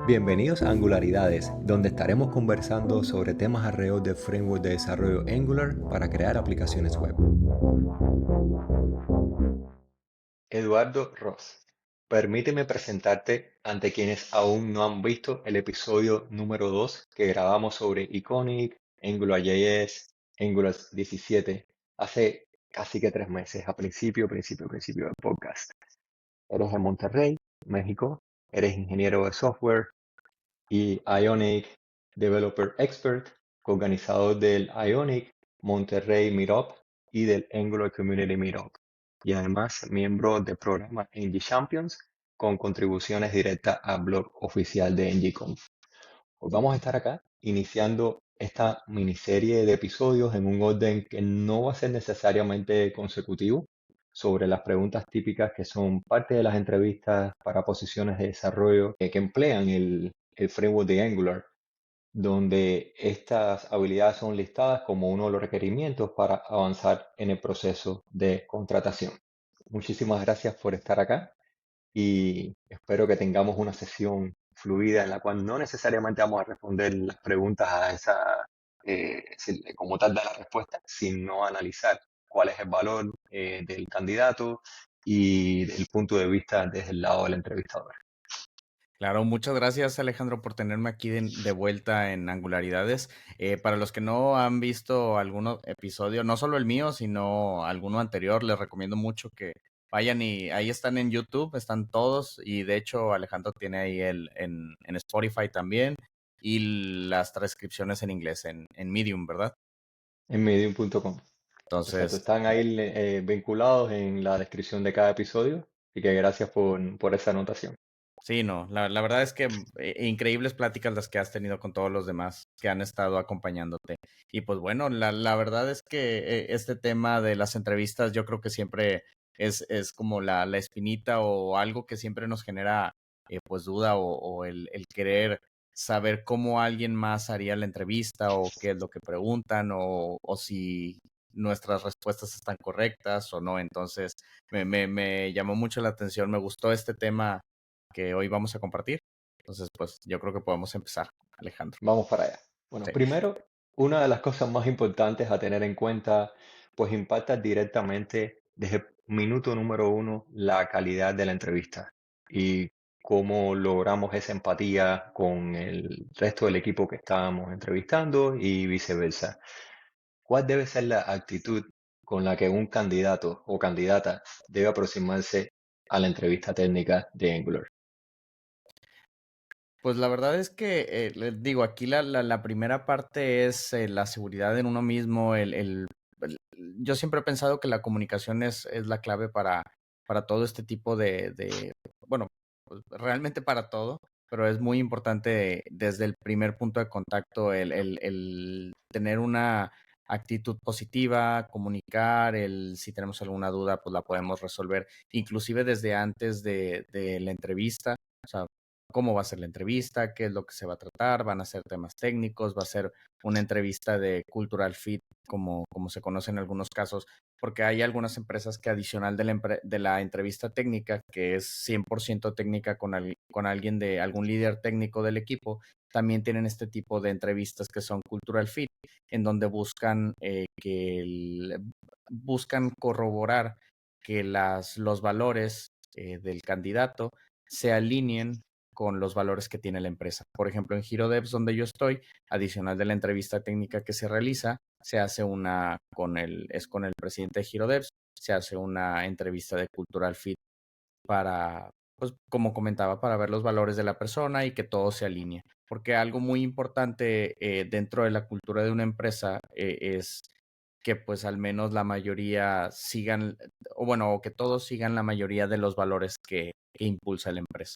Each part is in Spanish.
Bienvenidos a Angularidades, donde estaremos conversando sobre temas alrededor del framework de desarrollo Angular para crear aplicaciones web. Eduardo Ross, permíteme presentarte ante quienes aún no han visto el episodio número 2 que grabamos sobre Iconic, AngularJS, Angular 17, hace casi que 3 meses, a principio del podcast. Eres de Monterrey, México, eres ingeniero de software y Ionic Developer Expert, organizador del Ionic Monterrey Meetup y del Angular Community Meetup, y además miembro del programa NG Champions con contribuciones directas al blog oficial de NGConf. Hoy vamos a estar acá iniciando esta miniserie de episodios en un orden que no va a ser necesariamente consecutivo, sobre las preguntas típicas que son parte de las entrevistas para posiciones de desarrollo que emplean el framework de Angular, donde estas habilidades son listadas como uno de los requerimientos para avanzar en el proceso de contratación. Muchísimas gracias por estar acá y espero que tengamos una sesión fluida en la cual no necesariamente vamos a responder las preguntas a esa, como tal de la respuesta, sino analizar cuál es el valor del candidato y el punto de vista desde el lado del entrevistador. Claro, muchas gracias Alejandro por tenerme aquí de vuelta en Angularidades. Para los que no han visto algún episodio, no solo el mío, sino alguno anterior, les recomiendo mucho que vayan y ahí están en YouTube, están todos y de hecho Alejandro tiene ahí en Spotify también y las transcripciones en inglés en Medium, ¿verdad? En medium.com. Exacto, Entonces, están ahí vinculados en la descripción de cada episodio y que gracias por esa anotación. sí, no, la verdad es que increíbles pláticas las que has tenido con todos los demás que han estado acompañándote. Y pues bueno, la verdad es que este tema de las entrevistas yo creo que siempre es como la espinita o algo que siempre nos genera pues duda o el querer saber cómo alguien más haría la entrevista o qué es lo que preguntan o si nuestras respuestas están correctas o no. Entonces me llamó mucho la atención, me gustó este tema que hoy vamos a compartir. Entonces, pues yo creo que podemos empezar, Alejandro. Vamos para allá. Bueno, Sí. primero, una de las cosas más importantes a tener en cuenta, pues impacta directamente desde el minuto número uno la calidad de la entrevista y cómo logramos esa empatía con el resto del equipo que estábamos entrevistando y viceversa. ¿Cuál debe ser la actitud con la que un candidato o candidata debe aproximarse a la entrevista técnica de Angular? Pues la verdad es que, les digo, aquí la primera parte es la seguridad en uno mismo. Yo siempre he pensado que la comunicación es la clave para todo este tipo bueno, pues, realmente para todo, pero es muy importante desde el primer punto de contacto el tener una actitud positiva, comunicar, si tenemos alguna duda, pues la podemos resolver, inclusive desde antes de la entrevista. O sea, cómo va a ser la entrevista, qué es lo que se va a tratar, van a ser temas técnicos, va a ser una entrevista de cultural fit, como se conoce en algunos casos, porque hay algunas empresas que adicional de la entrevista técnica, que es 100% técnica con alguien de algún líder técnico del equipo, también tienen este tipo de entrevistas que son cultural fit, en donde buscan corroborar que los valores del candidato se alineen con los valores que tiene la empresa. Por ejemplo, en GiroDevs, donde yo estoy, adicional de la entrevista técnica que se realiza, se hace con el presidente de GiroDevs, se hace una entrevista de cultural fit para, pues, como comentaba, para ver los valores de la persona y que todo se alinee. Porque algo muy importante dentro de la cultura de una empresa es que pues al menos la mayoría sigan, o bueno, o que todos sigan la mayoría de los valores que impulsa la empresa.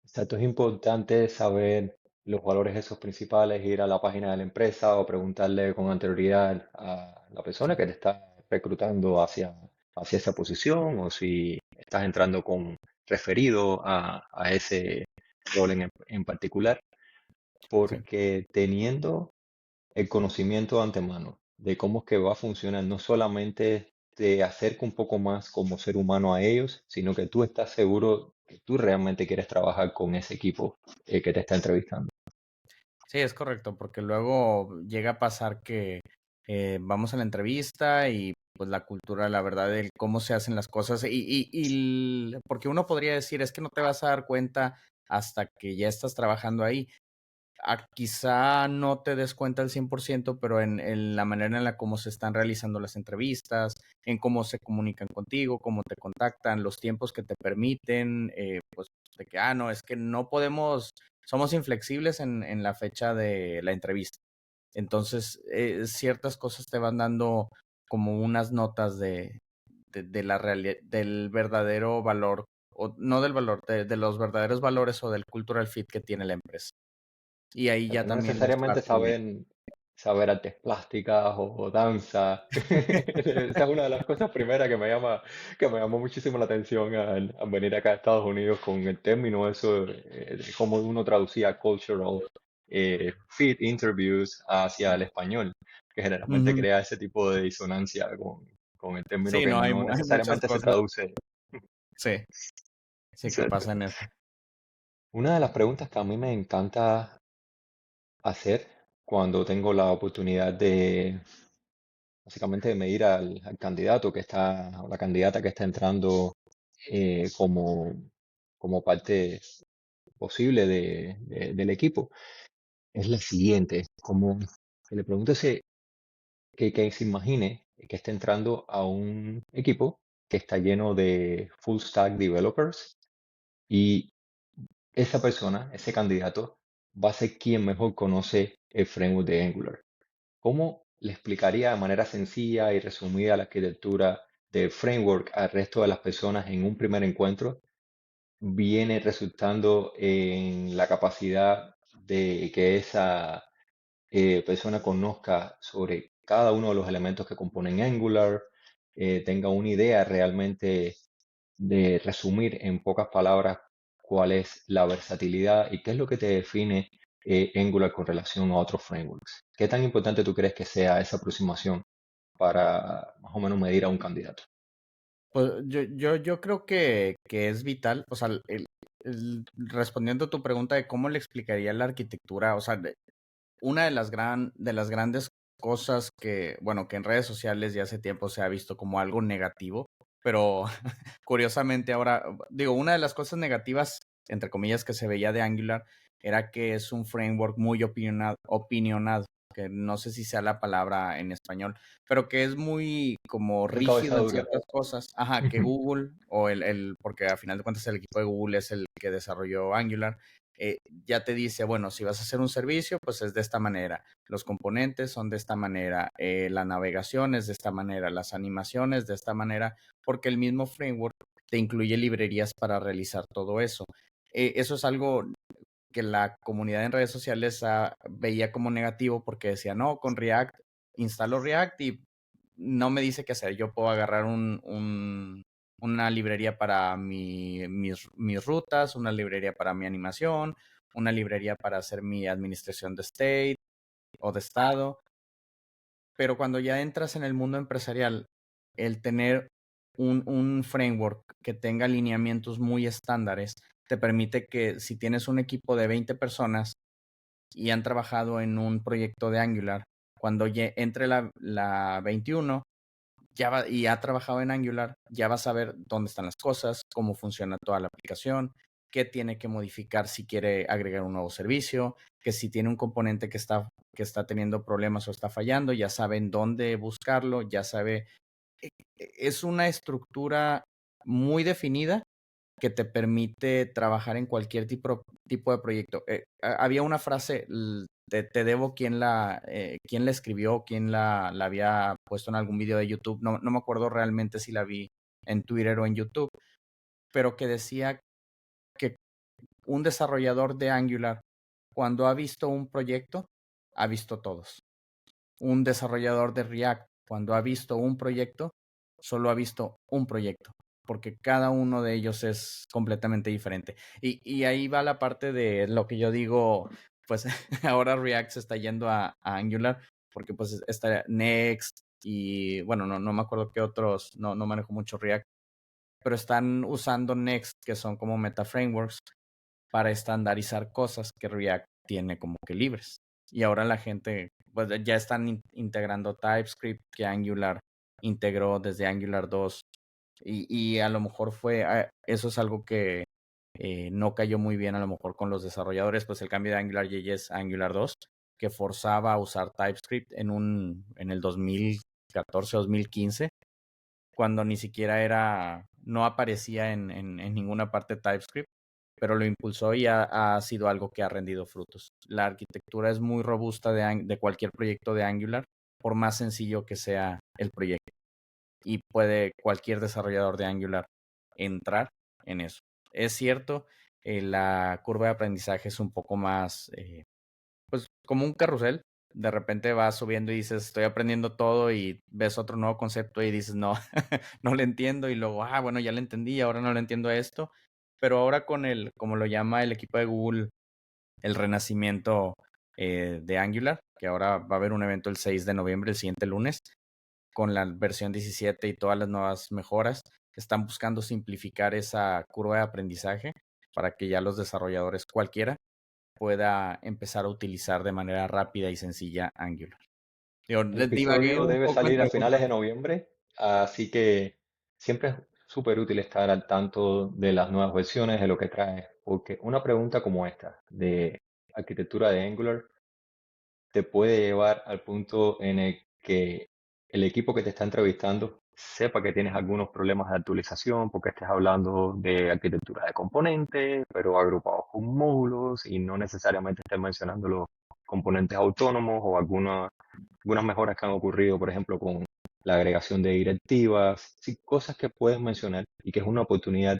Exacto, es importante saber los valores esos principales, ir a la página de la empresa o preguntarle con anterioridad a la persona que te está reclutando hacia esa posición o si estás entrando con referido a ese rol en particular, Sí. porque teniendo el conocimiento de antemano de cómo es que va a funcionar, no solamente te acerca un poco más como ser humano a ellos, sino que tú estás seguro que tú realmente quieres trabajar con ese equipo que te está entrevistando. Sí, es correcto, porque luego llega a pasar que vamos a la entrevista y pues la cultura, la verdad, de cómo se hacen las cosas porque uno podría decir, es que no te vas a dar cuenta hasta que ya estás trabajando ahí. Quizá no te des cuenta al 100%, pero en la manera en la cómo se están realizando las entrevistas, en cómo se comunican contigo, cómo te contactan, los tiempos que te permiten, pues de que, no, es que no podemos, somos inflexibles en la fecha de la entrevista. Entonces, ciertas cosas te van dando como unas notas de la realidad, del verdadero valor, o no del valor, de los verdaderos valores o del cultural fit que tiene la empresa. Y ahí ya No también es necesariamente parte de... saber artes plásticas o danza. Esa es una de las cosas primeras que me llamó muchísimo la atención al venir acá a Estados Unidos con el término eso de cómo uno traducía cultural fit interviews hacia el español, que generalmente Ujú. crea ese tipo de disonancia con el término Sí, que no, no hay muchas necesariamente se cosas. traduce. Sí, sí que Exacto. pasa en eso. Una de las preguntas que a mí me encanta hacer cuando tengo la oportunidad de básicamente medir al candidato que está, o la candidata que está entrando como, como parte posible del equipo, es la siguiente, como que le pregunto que se imagine que está entrando a un equipo que está lleno de full stack developers y esa persona, ese candidato, va a ser quien mejor conoce el framework de Angular. ¿Cómo le explicaría de manera sencilla y resumida la arquitectura del framework al resto de las personas en un primer encuentro? Viene resultando en la capacidad de que esa persona conozca sobre cada uno de los elementos que componen Angular, tenga una idea realmente de resumir en pocas palabras cuál es la versatilidad y qué es lo que te define Angular con relación a otros frameworks. ¿Qué tan importante tú crees que sea esa aproximación para más o menos medir a un candidato? Pues yo creo que es vital, o sea, respondiendo a tu pregunta de cómo le explicaría la arquitectura, o sea, una de las grandes cosas que, bueno, que en redes sociales ya hace tiempo se ha visto como algo negativo, pero curiosamente ahora, digo, una de las cosas negativas, entre comillas, que se veía de Angular era que es un framework muy opinionado, que no sé si sea la palabra en español, pero que es muy como Muy cabeza rígido en dura. ciertas cosas. Ajá, que Google, o porque a final de cuentas el equipo de Google es el que desarrolló Angular, ya te dice, bueno, si vas a hacer un servicio, pues es de esta manera, los componentes son de esta manera, la navegación es de esta manera, las animaciones de esta manera, porque el mismo framework te incluye librerías para realizar todo eso. Eso es algo que la comunidad en redes sociales veía como negativo porque decía, no, con React, instalo React y no me dice qué hacer. Yo puedo agarrar una librería para mis rutas, una librería para mi animación, una librería para hacer mi administración de state o de estado. Pero cuando ya entras en el mundo empresarial, el tener un framework que tenga lineamientos muy estándares te permite que si tienes un equipo de 20 personas y han trabajado en un proyecto de Angular, cuando entre la 21 y ha trabajado en Angular, ya va a saber dónde están las cosas, cómo funciona toda la aplicación, qué tiene que modificar si quiere agregar un nuevo servicio, que si tiene un componente que está teniendo problemas o está fallando, ya saben dónde buscarlo, ya sabe. Es una estructura muy definida que te permite trabajar en cualquier tipo de proyecto. Había una frase, te debo quién la escribió, quién la había puesto en algún video de YouTube, no me acuerdo realmente si la vi en Twitter o en YouTube, pero que decía que un desarrollador de Angular, cuando ha visto un proyecto, ha visto todos. Un desarrollador de React, cuando ha visto un proyecto, solo ha visto un proyecto, porque cada uno de ellos es completamente diferente. Y ahí va la parte de lo que yo digo, pues ahora React se está yendo a Angular, porque pues está Next y bueno, no me acuerdo qué otros, no manejo mucho React, pero están usando Next, que son como meta frameworks, para estandarizar cosas que React tiene como que libres. Y ahora la gente, pues ya están integrando TypeScript que Angular integró desde Angular 2. Y a lo mejor eso es algo que no cayó muy bien a lo mejor con los desarrolladores, pues el cambio de AngularJS a Angular 2, que forzaba a usar TypeScript en el 2014, 2015, cuando ni siquiera no aparecía en ninguna parte TypeScript, pero lo impulsó y ha sido algo que ha rendido frutos. La arquitectura es muy robusta de cualquier proyecto de Angular, por más sencillo que sea el proyecto. Y puede cualquier desarrollador de Angular entrar en eso. Es cierto, la curva de aprendizaje es un poco más, pues como un carrusel. De repente vas subiendo y dices, estoy aprendiendo todo y ves otro nuevo concepto y dices, no, no lo entiendo. Y luego, bueno, ya lo entendí, ahora no lo entiendo esto. Pero ahora como lo llama el equipo de Google, el renacimiento de Angular, que ahora va a haber un evento el 6 de noviembre, el siguiente lunes, con la versión 17 y todas las nuevas mejoras, están buscando simplificar esa curva de aprendizaje para que ya los desarrolladores cualquiera pueda empezar a utilizar de manera rápida y sencilla Angular. Digo, El divagué episodio un debe poco salir a entre finales puntos. de noviembre, así que siempre es súper útil estar al tanto de las nuevas versiones, de lo que trae, porque una pregunta como esta de arquitectura de Angular te puede llevar al punto en el que el equipo que te está entrevistando sepa que tienes algunos problemas de actualización porque estés hablando de arquitectura de componentes, pero agrupados con módulos y no necesariamente estés mencionando los componentes autónomos o algunas mejoras que han ocurrido, por ejemplo, con la agregación de directivas, sí, cosas que puedes mencionar y que es una oportunidad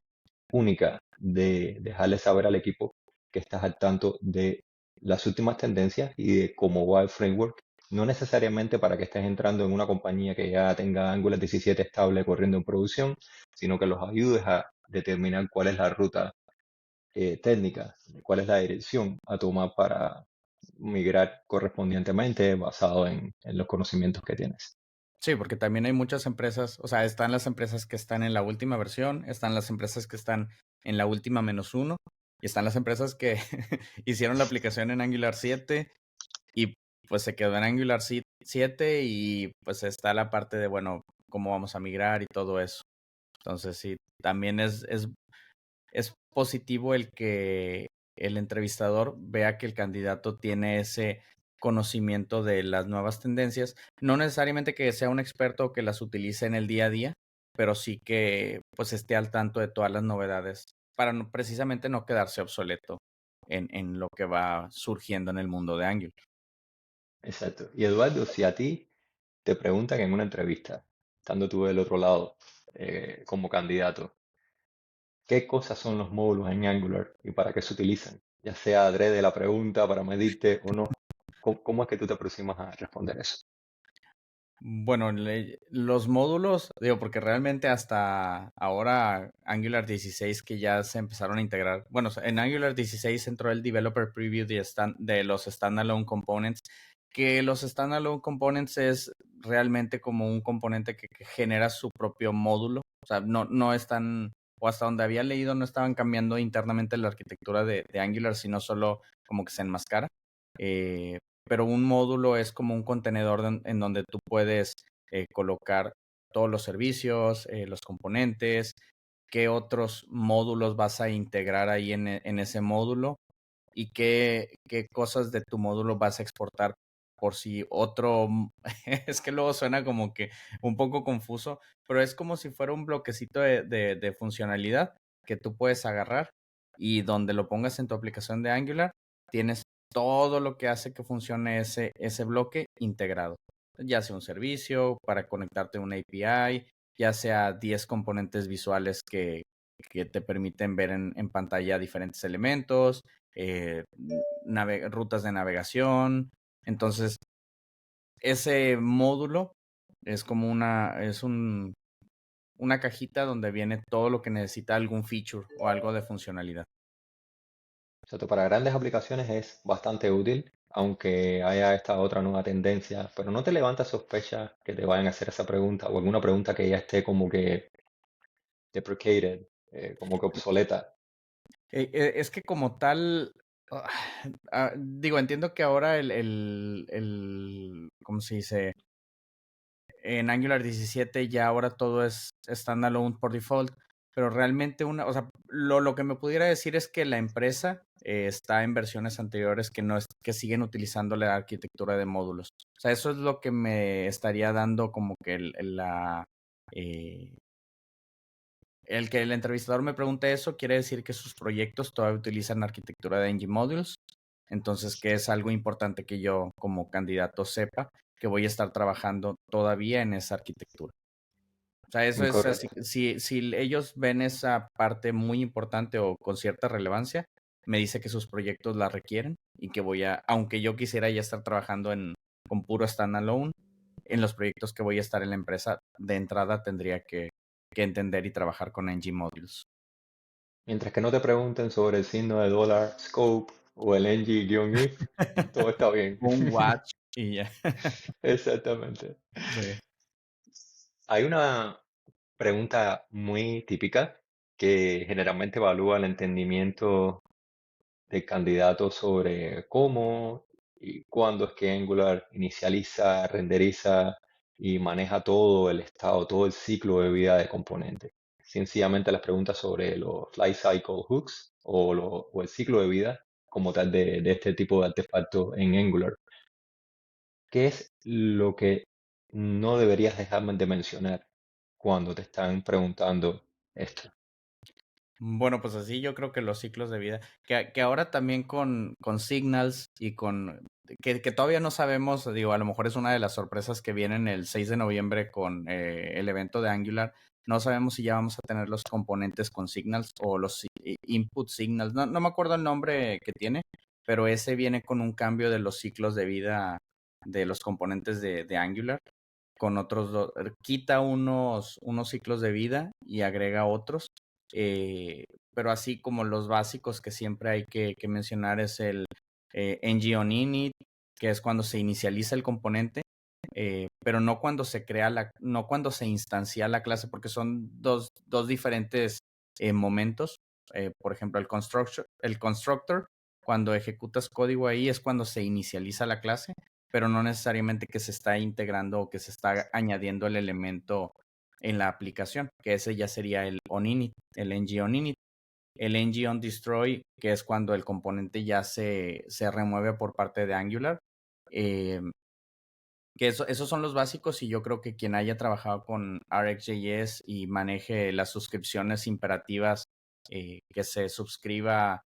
única de dejarle saber al equipo que estás al tanto de las últimas tendencias y de cómo va el framework, no necesariamente para que estés entrando en una compañía que ya tenga Angular 17 estable corriendo en producción, sino que los ayudes a determinar cuál es la ruta técnica, cuál es la dirección a tomar para migrar correspondientemente basado en los conocimientos que tienes. Sí, porque también hay muchas empresas, o sea, están las empresas que están en la última versión, están las empresas que están en la última -1, y están las empresas que hicieron la aplicación en Angular 7 y pues se quedó en Angular 7 y pues está la parte de, bueno, cómo vamos a migrar y todo eso. Entonces sí, también es positivo el que el entrevistador vea que el candidato tiene ese conocimiento de las nuevas tendencias, no necesariamente que sea un experto que las utilice en el día a día, pero sí que pues esté al tanto de todas las novedades para precisamente no quedarse obsoleto en lo que va surgiendo en el mundo de Angular. Exacto. Y Eduardo, si a ti te preguntan en una entrevista, estando tú del otro lado como candidato, ¿qué cosas son los módulos en Angular y para qué se utilizan? Ya sea adrede la pregunta para medirte o no. ¿Cómo es que tú te aproximas a responder eso? Bueno, los módulos, digo, porque realmente hasta ahora Angular 16 que ya se empezaron a integrar. Bueno, en Angular 16 entró el Developer Preview de los Standalone Components, que los Standalone Components es realmente como un componente que genera su propio módulo. O sea, no están, o hasta donde había leído, no estaban cambiando internamente la arquitectura de Angular, sino solo como que se enmascara. Eh, pero un módulo es como un contenedor en donde tú puedes colocar todos los servicios, los componentes, qué otros módulos vas a integrar ahí en ese módulo y qué cosas de tu módulo vas a exportar por si otro, es que luego suena como que un poco confuso, pero es como si fuera un bloquecito de funcionalidad que tú puedes agarrar y donde lo pongas en tu aplicación de Angular, tienes todo lo que hace que funcione ese bloque integrado, ya sea un servicio para conectarte a una API, ya sea 10 componentes visuales que te permiten ver en pantalla diferentes elementos, eh, rutas de navegación. Entonces, ese módulo es como una cajita donde viene todo lo que necesita algún feature o algo de funcionalidad. Exacto, para grandes aplicaciones es bastante útil, aunque haya esta otra nueva tendencia, pero no te levanta sospecha que te vayan a hacer esa pregunta o alguna pregunta que ya esté como que deprecated, como que obsoleta. Es que como tal, ah, digo, entiendo que ahora ¿cómo se dice? En Angular 17 ya ahora todo es standalone por default, pero realmente o sea, lo que me pudiera decir es que la empresa está en versiones anteriores que no es, que siguen utilizando la arquitectura de módulos. O sea, eso es lo que me estaría dando como que eh, el que el entrevistador me pregunte eso quiere decir que sus proyectos todavía utilizan arquitectura de ng modules, entonces que es algo importante que yo como candidato sepa que voy a estar trabajando todavía en esa arquitectura. O sea, eso es así. Incorrecto. Si ellos ven esa parte muy importante o con cierta relevancia, me dice que sus proyectos la requieren y que aunque yo quisiera ya estar trabajando con puro standalone, en los proyectos que voy a estar en la empresa, de entrada tendría que entender y trabajar con ng modules. Mientras que no te pregunten sobre el signo de dólar, scope o el ng-if, todo está bien. Un watch y ya. Exactamente. Sí. Hay una pregunta muy típica que generalmente evalúa el entendimiento del candidato sobre cómo y cuándo es que Angular inicializa, renderiza y maneja todo el estado, todo el ciclo de vida de componentes. Sencillamente las preguntas sobre los life cycle hooks o el ciclo de vida como tal de este tipo de artefactos en Angular. ¿Qué es lo que no deberías dejarme de mencionar cuando te están preguntando esto? Bueno, pues así yo creo que los ciclos de vida, que ahora también con Signals y que todavía no sabemos, digo, a lo mejor es una de las sorpresas que vienen el 6 de noviembre con el evento de Angular, no sabemos si ya vamos a tener los componentes con Signals o los input Signals, no me acuerdo el nombre que tiene, pero ese viene con un cambio de los ciclos de vida de los componentes de Angular con otros dos, quita unos ciclos de vida y agrega otros. Pero así como los básicos que siempre hay que mencionar es el ng on init, que es cuando se inicializa el componente, pero no cuando se crea no cuando se instancia la clase, porque son dos diferentes momentos. Por ejemplo, el constructor, cuando ejecutas código ahí es cuando se inicializa la clase, pero no necesariamente que se está integrando o que se está añadiendo el elemento en la aplicación, que ese ya sería el onInit, el ng onInit. El ng onDestroy, que es cuando el componente ya se remueve por parte de Angular. Eh, que esos son los básicos y yo creo que quien haya trabajado con RxJS y maneje las suscripciones imperativas, que se suscriba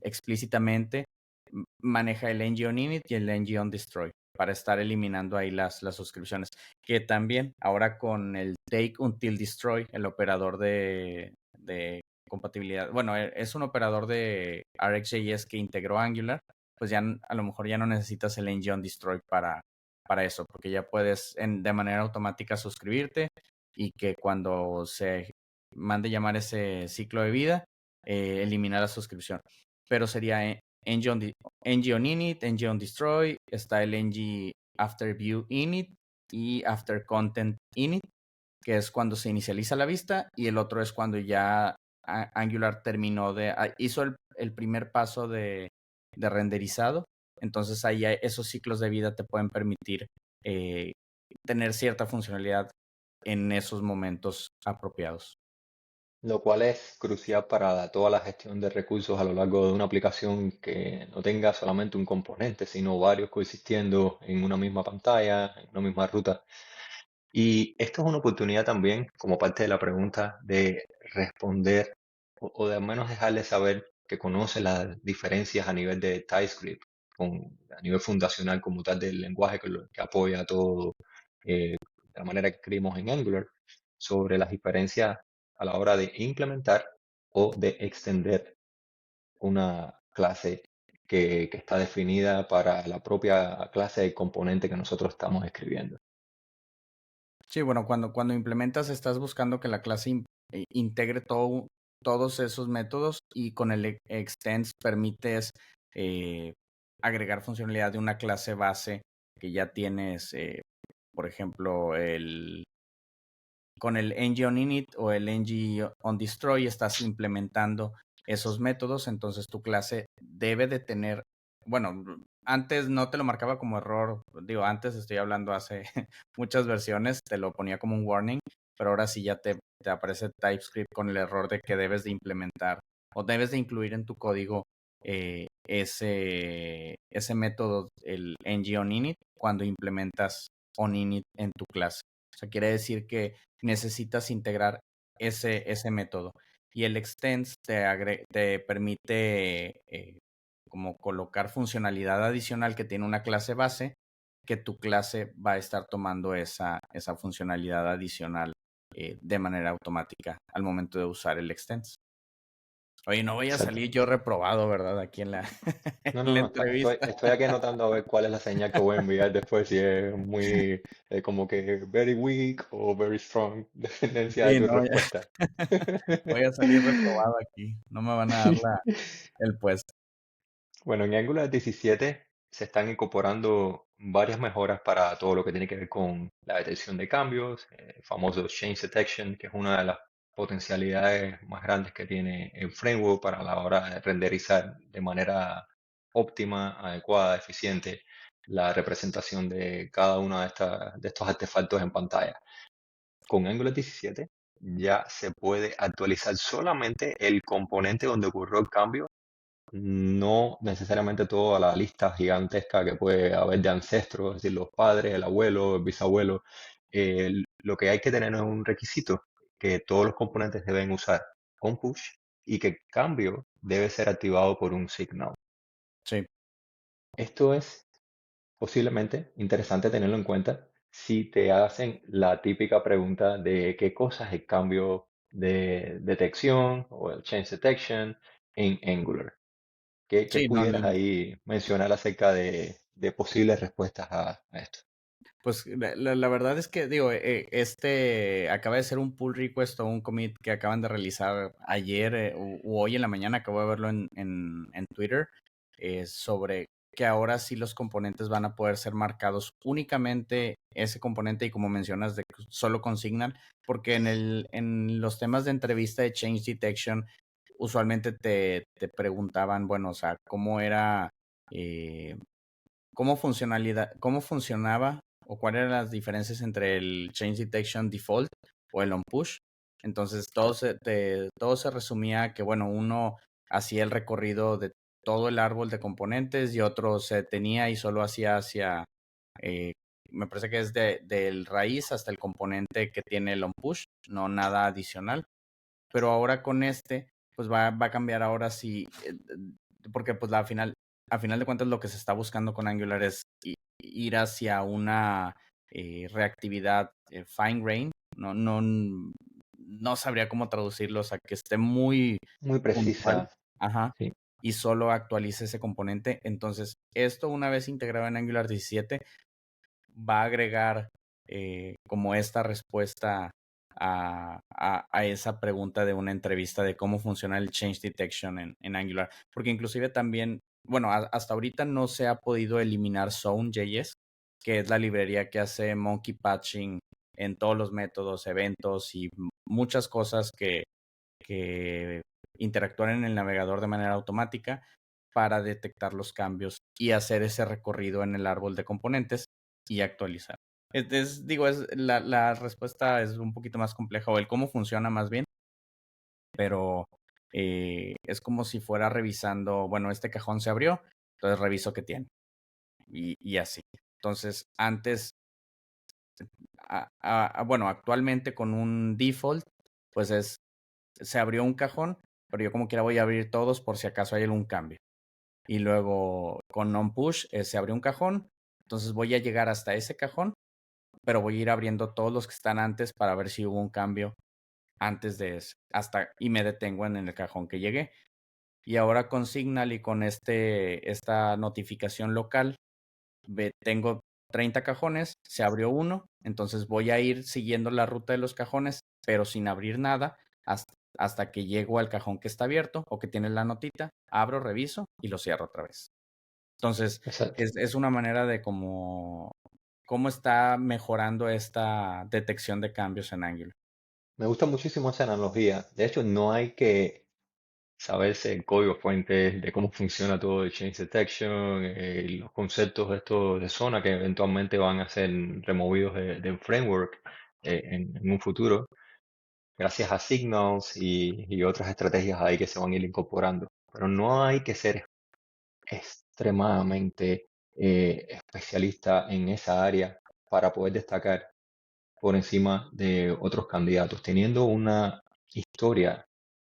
explícitamente, maneja el ng onInit y el ng onDestroy para estar eliminando ahí las suscripciones. Que también ahora con el take until destroy, el operador de compatibilidad, bueno, es un operador de RxJS que integró Angular, pues ya a lo mejor ya no necesitas el ng onDestroy para eso, porque ya puedes de manera automática suscribirte y que cuando se mande llamar ese ciclo de vida, eliminar la suscripción. Pero sería ng on init, ng on destroy, está el ng after view init y after content init, que es cuando se inicializa la vista, y el otro es cuando ya Angular terminó hizo el primer paso de renderizado. Entonces ahí esos ciclos de vida te pueden permitir eh, tener cierta funcionalidad en esos momentos apropiados. Lo cual es crucial para toda la gestión de recursos a lo largo de una aplicación que no tenga solamente un componente, sino varios coexistiendo en una misma pantalla, en una misma ruta. Y esto es una oportunidad también, como parte de la pregunta, de responder o de al menos dejarle saber que conoce las diferencias a nivel de TypeScript, a nivel fundacional como tal del lenguaje que apoya todo, de la manera que escribimos en Angular, sobre las diferencias a la hora de implementar o de extender una clase que está definida para la propia clase de componente que nosotros estamos escribiendo. Sí, bueno, cuando implementas estás buscando que la clase integre todos esos métodos y con el extends permites eh, agregar funcionalidad de una clase base que ya tienes, por ejemplo, el con el ng on init o el ng on destroy estás implementando esos métodos, entonces tu clase debe de tener, bueno, antes no te lo marcaba como error, digo, antes estoy hablando hace muchas versiones, te lo ponía como un warning, pero ahora sí ya te aparece TypeScript con el error de que debes de implementar o debes de incluir en tu código ese método, el ng on init, cuando implementas on init en tu clase. O sea, quiere decir que necesitas integrar ese método. Y el extends te permite como colocar funcionalidad adicional que tiene una clase base, que tu clase va a estar tomando esa funcionalidad adicional de manera automática al momento de usar el extends. Oye, no voy a Exacto. salir yo reprobado, ¿verdad? Aquí en la, No, en no, la no, entrevista. estoy aquí anotando a ver cuál es la señal que voy a enviar después, si es muy como que very weak o very strong, dependencia de Sí, tu no, respuesta. voy a salir reprobado aquí. No me van a dar el puesto. Bueno, en Angular 17 se están incorporando varias mejoras para todo lo que tiene que ver con la detección de cambios, el famoso Change Detection, que es una de las potencialidades más grandes que tiene el framework para la hora de renderizar de manera óptima, adecuada, eficiente la representación de cada uno de estos artefactos en pantalla. Con Angular 17 ya se puede actualizar solamente el componente donde ocurrió el cambio, no necesariamente toda la lista gigantesca que puede haber de ancestros, es decir, los padres, el abuelo, el bisabuelo. Lo que hay que tener es un requisito que todos los componentes deben usar con push y que el cambio debe ser activado por un signal. Sí, Esto es posiblemente interesante tenerlo en cuenta si te hacen la típica pregunta de qué cosa es el cambio de detección o el change detection en Angular. ¿Qué sí, no, pudieras ahí mencionar acerca de posibles respuestas a esto? pues la verdad es que, digo, acaba de ser un pull request o un commit que acaban de realizar ayer u hoy en la mañana, acabo de verlo en Twitter, sobre que ahora sí los componentes van a poder ser marcados únicamente ese componente y como mencionas, de que solo con Signal, porque en los temas de entrevista de Change Detection, usualmente te preguntaban, bueno, o sea, cómo era... eh, cómo funcionaba o cuáles eran las diferencias entre el Change Detection Default o el On Push. Entonces todo se resumía a que, bueno, uno hacía el recorrido de todo el árbol de componentes y otro se detenía y solo hacía hacia, eh, me parece que es del raíz hasta el componente que tiene el On Push, no nada adicional. Pero ahora con pues va a cambiar ahora sí, porque pues a final de cuentas lo que se está buscando con Angular es ir hacia una reactividad fine grain. No sabría cómo traducirlo, o sea, que esté muy Muy puntual, precisa, ajá, sí, y solo actualice ese componente. Entonces, esto una vez integrado en Angular 17 va a agregar como esta respuesta a esa pregunta de una entrevista de cómo funciona el change detection en Angular. Porque inclusive también, bueno, hasta ahorita no se ha podido eliminar Zone.js, que es la librería que hace monkey patching en todos los métodos, eventos y muchas cosas que interactúan en el navegador de manera automática para detectar los cambios y hacer ese recorrido en el árbol de componentes y actualizar. Digo, la respuesta es un poquito más compleja, o el cómo funciona más bien, pero es como si fuera revisando, bueno, este cajón se abrió, entonces reviso qué tiene y así. Entonces, antes, bueno, actualmente con un default, pues se abrió un cajón, pero yo como quiera voy a abrir todos por si acaso hay algún cambio. Y luego con non-push se abrió un cajón, entonces voy a llegar hasta ese cajón, pero voy a ir abriendo todos los que están antes para ver si hubo un cambio antes de ese, y me detengo en el cajón que llegué. Y ahora con Signal y con esta notificación local, tengo 30 cajones, se abrió uno, entonces voy a ir siguiendo la ruta de los cajones, pero sin abrir nada, hasta que llego al cajón que está abierto o que tiene la notita, abro, reviso y lo cierro otra vez. Entonces, exacto. es una manera de cómo está mejorando esta detección de cambios en Angular. Me gusta muchísimo esa analogía. De hecho, no hay que saberse el código fuente de cómo funciona todo el change detection, los conceptos estos de zona que eventualmente van a ser removidos del framework en un futuro, gracias a signals y otras estrategias ahí que se van a ir incorporando. Pero no hay que ser extremadamente especialista en esa área para poder destacar por encima de otros candidatos, teniendo una historia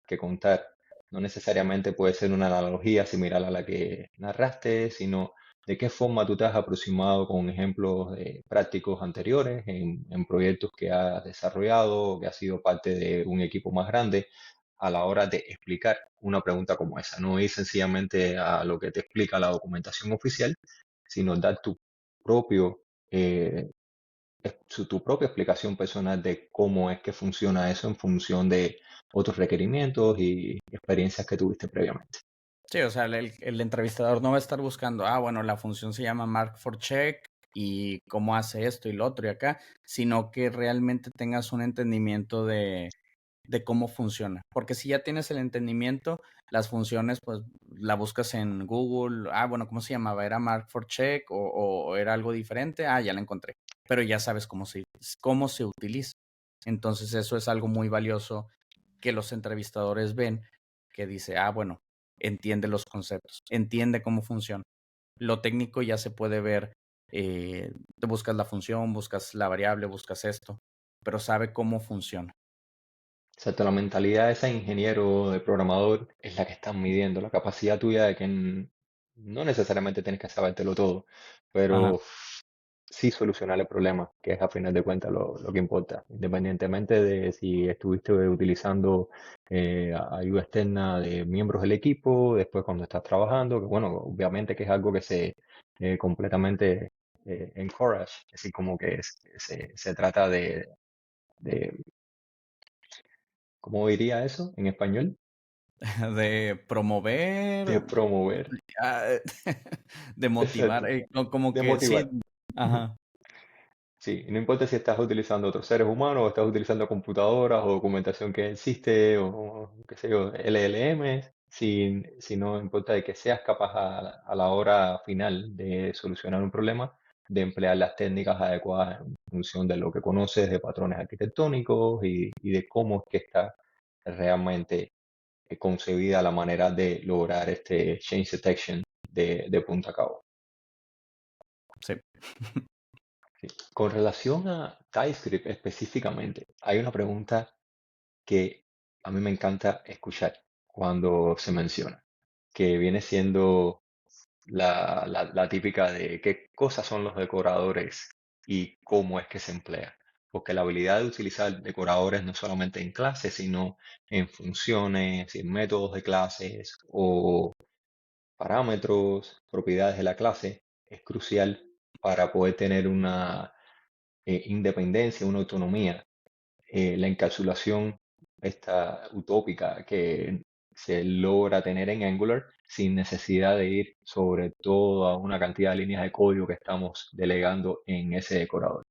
que contar. No necesariamente puede ser una analogía similar a la que narraste, sino de qué forma tú te has aproximado con ejemplos prácticos anteriores en proyectos que has desarrollado, que has sido parte de un equipo más grande a la hora de explicar una pregunta como esa. No ir sencillamente a lo que te explica la documentación oficial, sino dar tu propio tu propia explicación personal de cómo es que funciona eso en función de otros requerimientos y experiencias que tuviste previamente. Sí, o sea, el entrevistador no va a estar buscando, ah, bueno, la función se llama Mark for Check y cómo hace esto y lo otro y acá, sino que realmente tengas un entendimiento de cómo funciona. Porque si ya tienes el entendimiento, las funciones, pues la buscas en Google, ah, bueno, ¿cómo se llamaba? ¿Era Mark for Check o era algo diferente? Ah, ya la encontré. Pero ya sabes cómo se utiliza. Entonces eso es algo muy valioso que los entrevistadores ven, que dice, ah, bueno, entiende los conceptos, entiende cómo funciona. Lo técnico ya se puede ver, te buscas la función, buscas la variable, buscas esto, pero sabe cómo funciona. Exacto, la mentalidad de ese ingeniero, de programador, es la que están midiendo, la capacidad tuya de que no necesariamente tienes que sabértelo todo, Ajá. pero sí solucionar el problema, que es a final de cuentas lo que importa, independientemente de si estuviste utilizando ayuda externa de miembros del equipo, después cuando estás trabajando, que bueno, obviamente que es algo que se completamente encourage, es decir, como que se trata de, ¿cómo diría eso en español? De De promover, promover, ah, de motivar, exacto, como de que sí, motivar. ajá. Sí, no importa si estás utilizando otros seres humanos o estás utilizando computadoras o documentación que existe o qué sé yo, LLMs, si no importa de que seas capaz a la hora final de solucionar un problema, de emplear las técnicas adecuadas en función de lo que conoces de patrones arquitectónicos y de cómo es que está realmente concebida la manera de lograr este change detection de punta a cabo. Sí. Sí. Con relación a TypeScript específicamente, hay una pregunta que a mí me encanta escuchar cuando se menciona, que viene siendo la típica de qué cosas son los decoradores y cómo es que se emplea. Porque la habilidad de utilizar decoradores no solamente en clases, sino en funciones, en métodos de clases o parámetros, propiedades de la clase, es crucial para poder tener una independencia, una autonomía, la encapsulación esta utópica que se logra tener en Angular sin necesidad de ir sobre toda una cantidad de líneas de código que estamos delegando en ese decorador.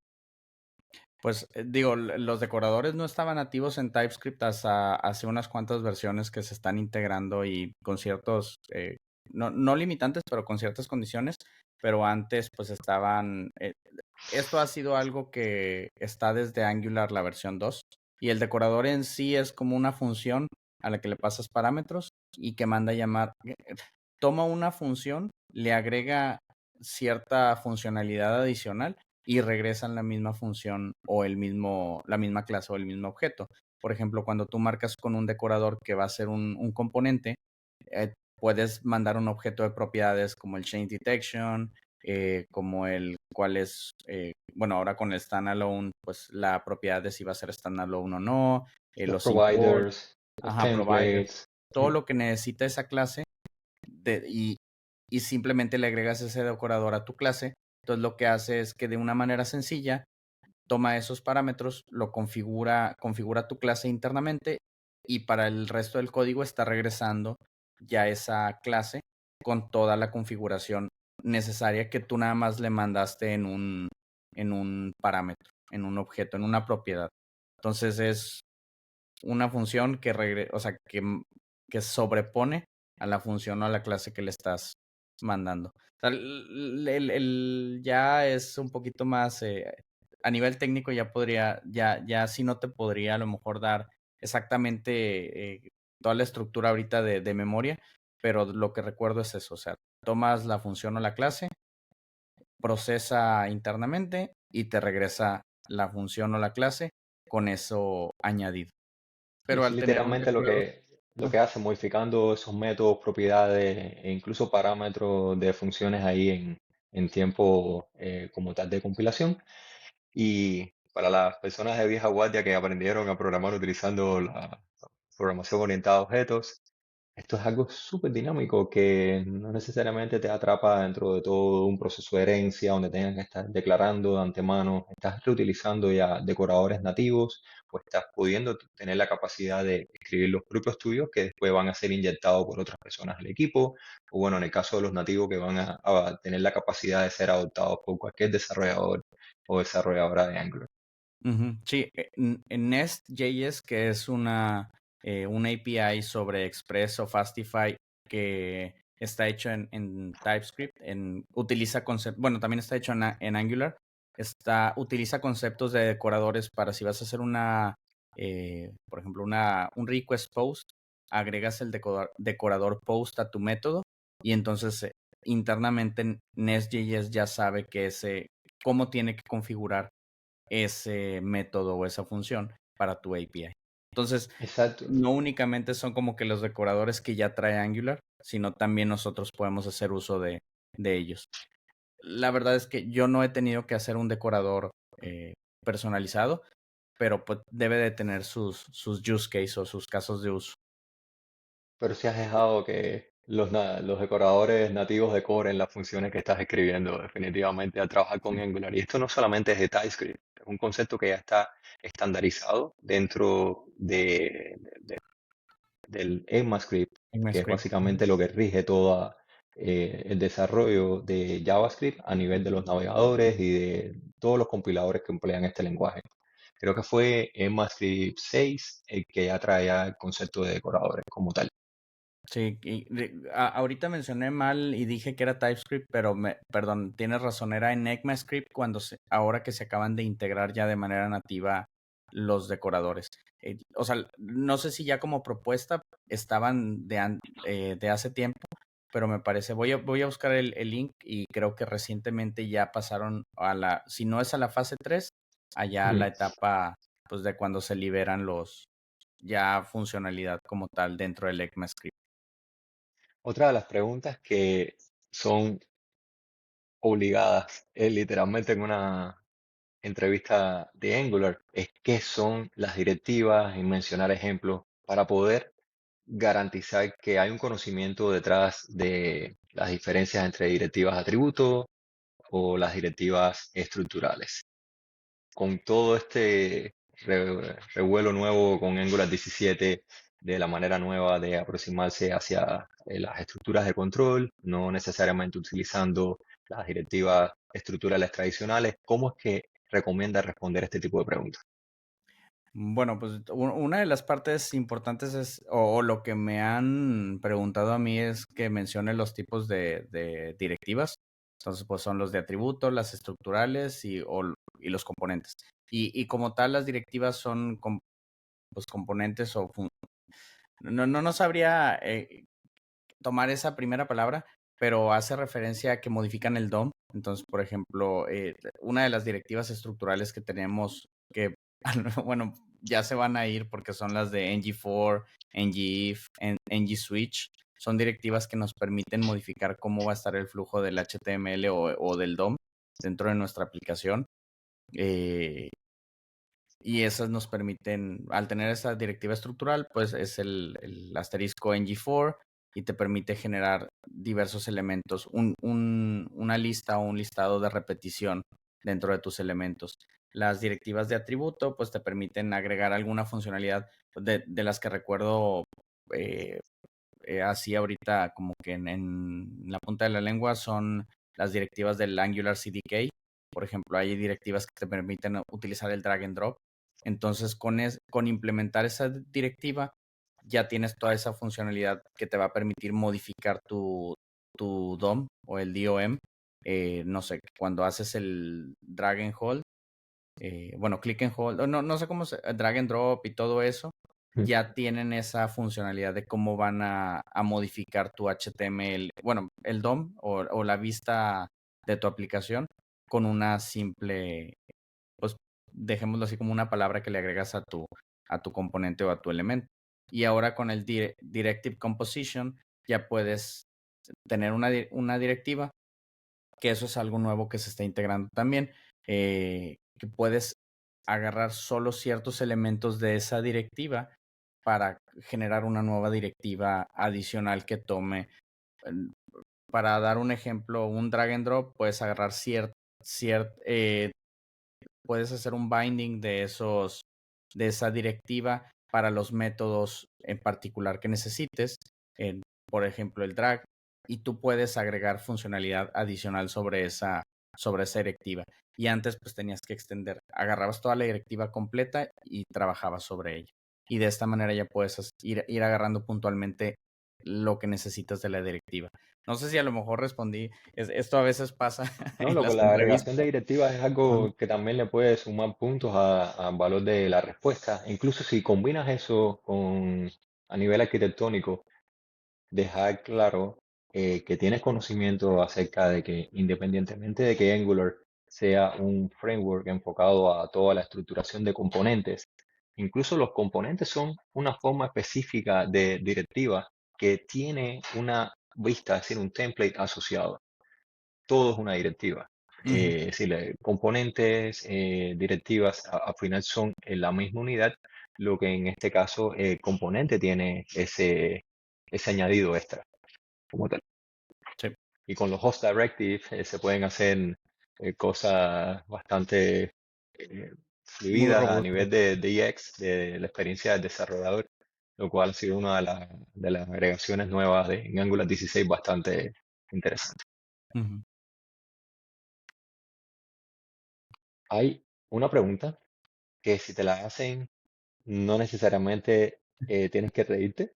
Pues digo, los decoradores no estaban nativos en TypeScript hasta hace unas cuantas versiones que se están integrando y con ciertos, no limitantes, pero con ciertas condiciones, pero antes pues estaban, esto ha sido algo que está desde Angular la versión 2 y el decorador en sí es como una función a la que le pasas parámetros y que manda a llamar, toma una función, le agrega cierta funcionalidad adicional y regresan la misma función o la misma clase o el mismo objeto. Por ejemplo, cuando tú marcas con un decorador que va a ser un componente, puedes mandar un objeto de propiedades como el change detection, como el cuál es, bueno, ahora con el standalone, pues la propiedad de si va a ser standalone o no, Los los import, providers, los ajá, providers, templates, todo lo que necesita esa clase de, y simplemente le agregas ese decorador a tu clase. Entonces lo que hace es que de una manera sencilla toma esos parámetros, lo configura tu clase internamente y para el resto del código está regresando ya esa clase con toda la configuración necesaria que tú nada más le mandaste en un parámetro, en un objeto, en una propiedad. Entonces una función o sea, que sobrepone a la función o a la clase que le estás mandando. O sea, ya es un poquito más, a nivel técnico ya sí no te podría a lo mejor dar exactamente toda la estructura ahorita de memoria, pero lo que recuerdo es eso, o sea, tomas la función o la clase, procesa internamente y te regresa la función o la clase con eso añadido. Pero Es al tener un literalmente decorador, lo que hace, modificando esos métodos, propiedades e incluso parámetros de funciones ahí en tiempo como tal de compilación. Y para las personas de vieja guardia que aprendieron a programar utilizando la programación orientada a objetos, esto es algo súper dinámico que no necesariamente te atrapa dentro de todo un proceso de herencia donde tengas que estar declarando de antemano, estás reutilizando ya decoradores nativos o estás pudiendo tener la capacidad de escribir los propios tuyos que después van a ser inyectados por otras personas al equipo, o bueno, en el caso de los nativos que van a tener la capacidad de ser adoptados por cualquier desarrollador o desarrolladora de Angular. ujú, sí, en Nest.js, que es una API sobre Express o Fastify que está hecho en TypeScript, utiliza conceptos, bueno, también está hecho en Angular, utiliza conceptos de decoradores para si vas a hacer por ejemplo, un request post, agregas el decorador post a tu método y entonces internamente Nest.js ya sabe cómo tiene que configurar ese método o esa función para tu API. Entonces, Exacto. no únicamente son como que los decoradores que ya trae Angular, sino también nosotros podemos hacer uso de ellos. La verdad es que yo no he tenido que hacer un decorador personalizado, pero pues, debe de tener sus use cases o sus casos de uso. Pero si has dejado que los decoradores nativos decoren las funciones que estás escribiendo, definitivamente, al trabajar con Angular. Y esto no solamente es de TypeScript, es un concepto que ya está estandarizado dentro del ECMAScript, que es ECMAScript. básicamente lo que rige todo el desarrollo de JavaScript a nivel de los navegadores y de todos los compiladores que emplean este lenguaje. Creo que fue ECMAScript 6 el que ya traía el concepto de decoradores como tal. Sí, ahorita mencioné mal y dije que era TypeScript, pero perdón, tienes razón, era en ECMAScript ahora que se acaban de integrar ya de manera nativa los decoradores. O sea, no sé si ya como propuesta estaban de hace tiempo, pero me parece, voy a buscar el link y creo que recientemente ya pasaron si no es a la fase 3, allá a la Ujú. etapa pues de cuando se liberan ya funcionalidad como tal dentro del ECMAScript. Otra de las preguntas que son obligadas, literalmente en una entrevista de Angular, es qué son las directivas y mencionar ejemplos para poder garantizar que hay un conocimiento detrás de las diferencias entre directivas atributos o las directivas estructurales. Con todo este revuelo nuevo con Angular 17, de la manera nueva de aproximarse hacia las estructuras de control, no necesariamente utilizando las directivas estructurales tradicionales, ¿cómo es que recomienda responder este tipo de preguntas? Bueno, pues una de las partes importantes o lo que me han preguntado a mí es que mencione los tipos de directivas. Entonces, pues son los de atributos, las estructurales y los componentes. Y como tal, las directivas son pues, componentes no sabría tomar esa primera palabra, pero hace referencia a que modifican el DOM. Entonces, por ejemplo, una de las directivas estructurales que tenemos que, bueno, ya se van a ir porque son las de ng-for, ng-if, ng-switch. Son directivas que nos permiten modificar cómo va a estar el flujo del HTML o del DOM dentro de nuestra aplicación. Eh, y esas nos permiten, al tener esa directiva estructural, pues es el asterisco ng4 y te permite generar diversos elementos, una lista o un listado de repetición dentro de tus elementos. Las directivas de atributo, pues te permiten agregar alguna funcionalidad de las que recuerdo eh, así ahorita como que en la punta de la lengua son las directivas del Angular CDK. Por ejemplo, hay directivas que te permiten utilizar el drag and drop Entonces, con implementar esa directiva, ya tienes toda esa funcionalidad que te va a permitir modificar tu DOM o el DOM. No sé, cuando haces el drag and hold, bueno, click and hold, no sé cómo se, drag and drop y todo eso, Mm. ya tienen esa funcionalidad de cómo van a modificar tu HTML, bueno, el DOM o la vista de tu aplicación con una simple, pues dejémoslo así como una palabra que le agregas a tu componente o a tu elemento. Y ahora con el Directive Composition ya puedes tener una directiva, que eso es algo nuevo que se está integrando también, que puedes agarrar solo ciertos elementos de esa directiva para generar una nueva directiva adicional que tome. Para dar un ejemplo, un drag and drop, puedes agarrar puedes hacer un binding de esa directiva para los métodos en particular que necesites, en, por ejemplo, el drag, y tú puedes agregar funcionalidad adicional sobre esa directiva. Y antes, pues tenías que extender, agarrabas toda la directiva completa y trabajabas sobre ella. Y de esta manera ya puedes ir agarrando puntualmente lo que necesitas de la directiva. No sé si a lo mejor respondí, esto a veces pasa No, en loco, las la agregación de entrevistas. directivas es algo que también le puede sumar puntos al valor de la respuesta. Incluso si combinas eso con a nivel arquitectónico, dejar claro que tienes conocimiento acerca de que independientemente de que Angular sea un framework enfocado a toda la estructuración de componentes, incluso los componentes son una forma específica de directiva que tiene una vista, es decir, un template asociado. Todo es una directiva. Ujú. Es decir, componentes, directivas, al final son en la misma unidad, lo que en este caso el componente tiene ese añadido extra como tal. Sí. Y con los host directives se pueden hacer cosas bastante Muy fluidas a robusto. nivel de UX, de la experiencia del desarrollador, lo cual ha sido una de las agregaciones nuevas en Angular 16 bastante interesante. Ujú. Hay una pregunta que si te la hacen, no necesariamente tienes que reírte,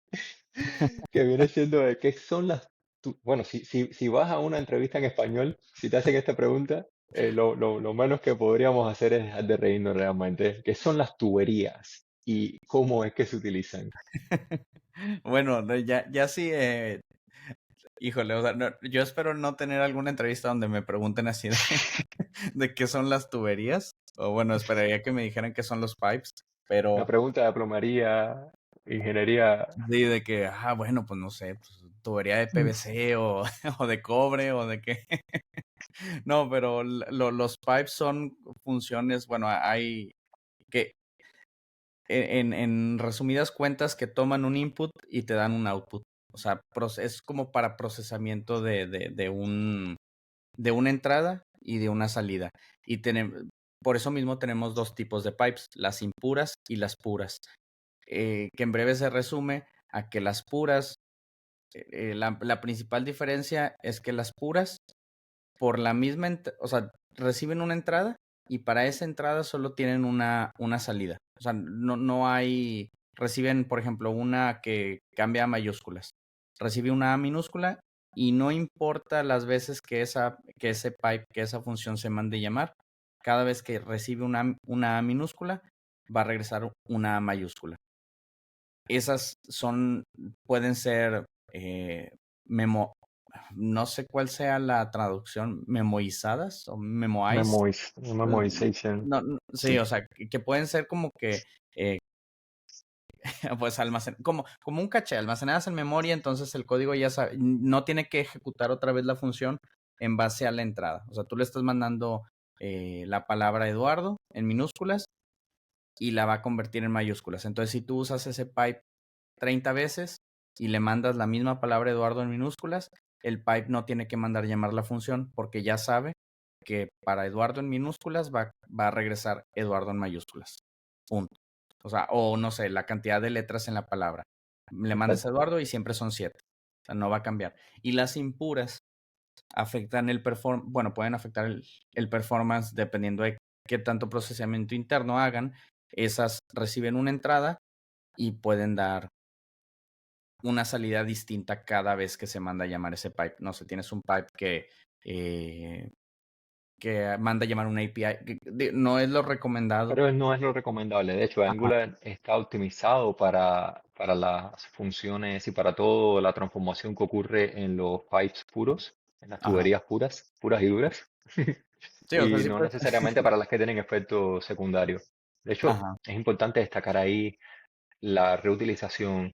que viene siendo de qué son bueno, si vas a una entrevista en español, si te hacen esta pregunta, lo menos que podríamos hacer es dejar de reírnos realmente. ¿Qué son las tuberías y cómo es que se utilizan? Bueno, ya sí, híjole, o sea, yo espero no tener alguna entrevista donde me pregunten así de, de qué son las tuberías, o bueno, esperaría que me dijeran qué son los pipes, Una pero pregunta de plomería, ingeniería. sí, de que, bueno, pues no sé, pues, tubería de PVC o, o de cobre o de qué. No, pero los pipes son funciones, bueno, hay que, en resumidas cuentas, que toman un input y te dan un output. O sea, es como para procesamiento de una entrada y de una salida. Y por eso mismo tenemos dos tipos de pipes, las impuras y las puras. Que en breve se resume a que las puras, la principal diferencia es que las puras por la misma, o sea, reciben una entrada y para esa entrada solo tienen una salida. O sea, no hay, reciben, por ejemplo, una que cambia a mayúsculas. Recibe una A minúscula y no importa las veces que ese pipe, que esa función se mande llamar, cada vez que recibe una A minúscula, va a regresar una A mayúscula. Esas pueden ser memo, no sé cuál sea la traducción, memoizadas o memoized. Memoization. No, sí, Sí. o sea, que pueden ser como que, eh, pues como un caché, almacenadas en memoria, entonces el código ya sabe, no tiene que ejecutar otra vez la función en base a la entrada. O sea, tú le estás mandando la palabra Eduardo en minúsculas y la va a convertir en mayúsculas. Entonces, si tú usas ese pipe 30 veces y le mandas la misma palabra Eduardo en minúsculas, el pipe no tiene que mandar llamar la función porque ya sabe que para Eduardo en minúsculas va a regresar Eduardo en mayúsculas. Punto. O sea, o no sé, la cantidad de letras en la palabra. Le mandas a Perfecto. Eduardo y siempre son 7. O sea, no va a cambiar. Y las impuras afectan bueno, pueden afectar el performance dependiendo de qué tanto procesamiento interno hagan, esas reciben una entrada y pueden dar una salida distinta cada vez que se manda a llamar ese pipe. No sé, tienes un pipe eh, que manda a llamar una API, no es lo recomendado. Pero no es lo recomendable. De hecho, Ajá, Angular está optimizado para las funciones y para toda la transformación que ocurre en los pipes puros, en las ajá. tuberías puras, puras y duras, Sí, o sea, y sí no puedes. necesariamente para las que tienen efectos secundarios. De hecho, Ajá, es importante destacar ahí la reutilización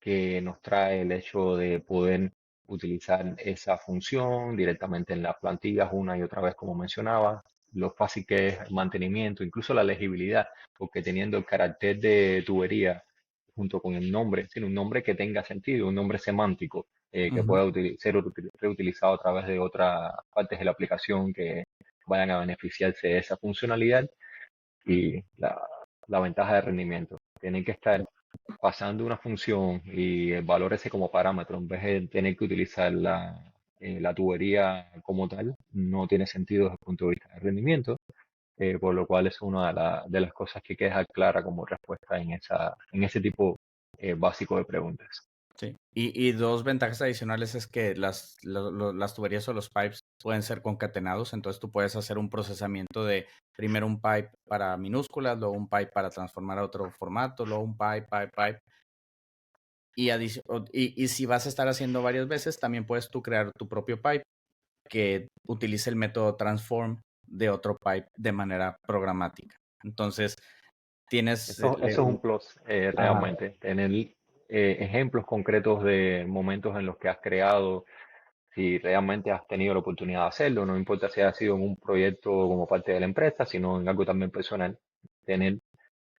que nos trae el hecho de poder utilizar esa función directamente en las plantillas una y otra vez, como mencionaba, lo fácil que es el mantenimiento, incluso la legibilidad, porque teniendo el carácter de tubería junto con el nombre, tiene un nombre que tenga sentido, un nombre semántico, que ujú, pueda ser reutilizado a través de otras partes de la aplicación que vayan a beneficiarse de esa funcionalidad y la ventaja de rendimiento. Tienen que estar pasando una función y el valor ese como parámetro, en vez de tener que utilizar la tubería como tal, no tiene sentido desde el punto de vista de rendimiento, por lo cual es una de las cosas que queda clara como respuesta en ese tipo básico de preguntas. sí. Y dos ventajas adicionales es que las tuberías o los pipes pueden ser concatenados, entonces tú puedes hacer un procesamiento de primero un pipe para minúsculas, luego un pipe para transformar a otro formato, luego un pipe. Y si vas a estar haciendo varias veces, también puedes tú crear tu propio pipe que utilice el método transform de otro pipe de manera programática. Entonces, tienes... Eso es un plus Ajá. realmente, tener ejemplos concretos de momentos en los que has creado, si realmente has tenido la oportunidad de hacerlo, no importa si ha sido en un proyecto como parte de la empresa, sino en algo también personal, tener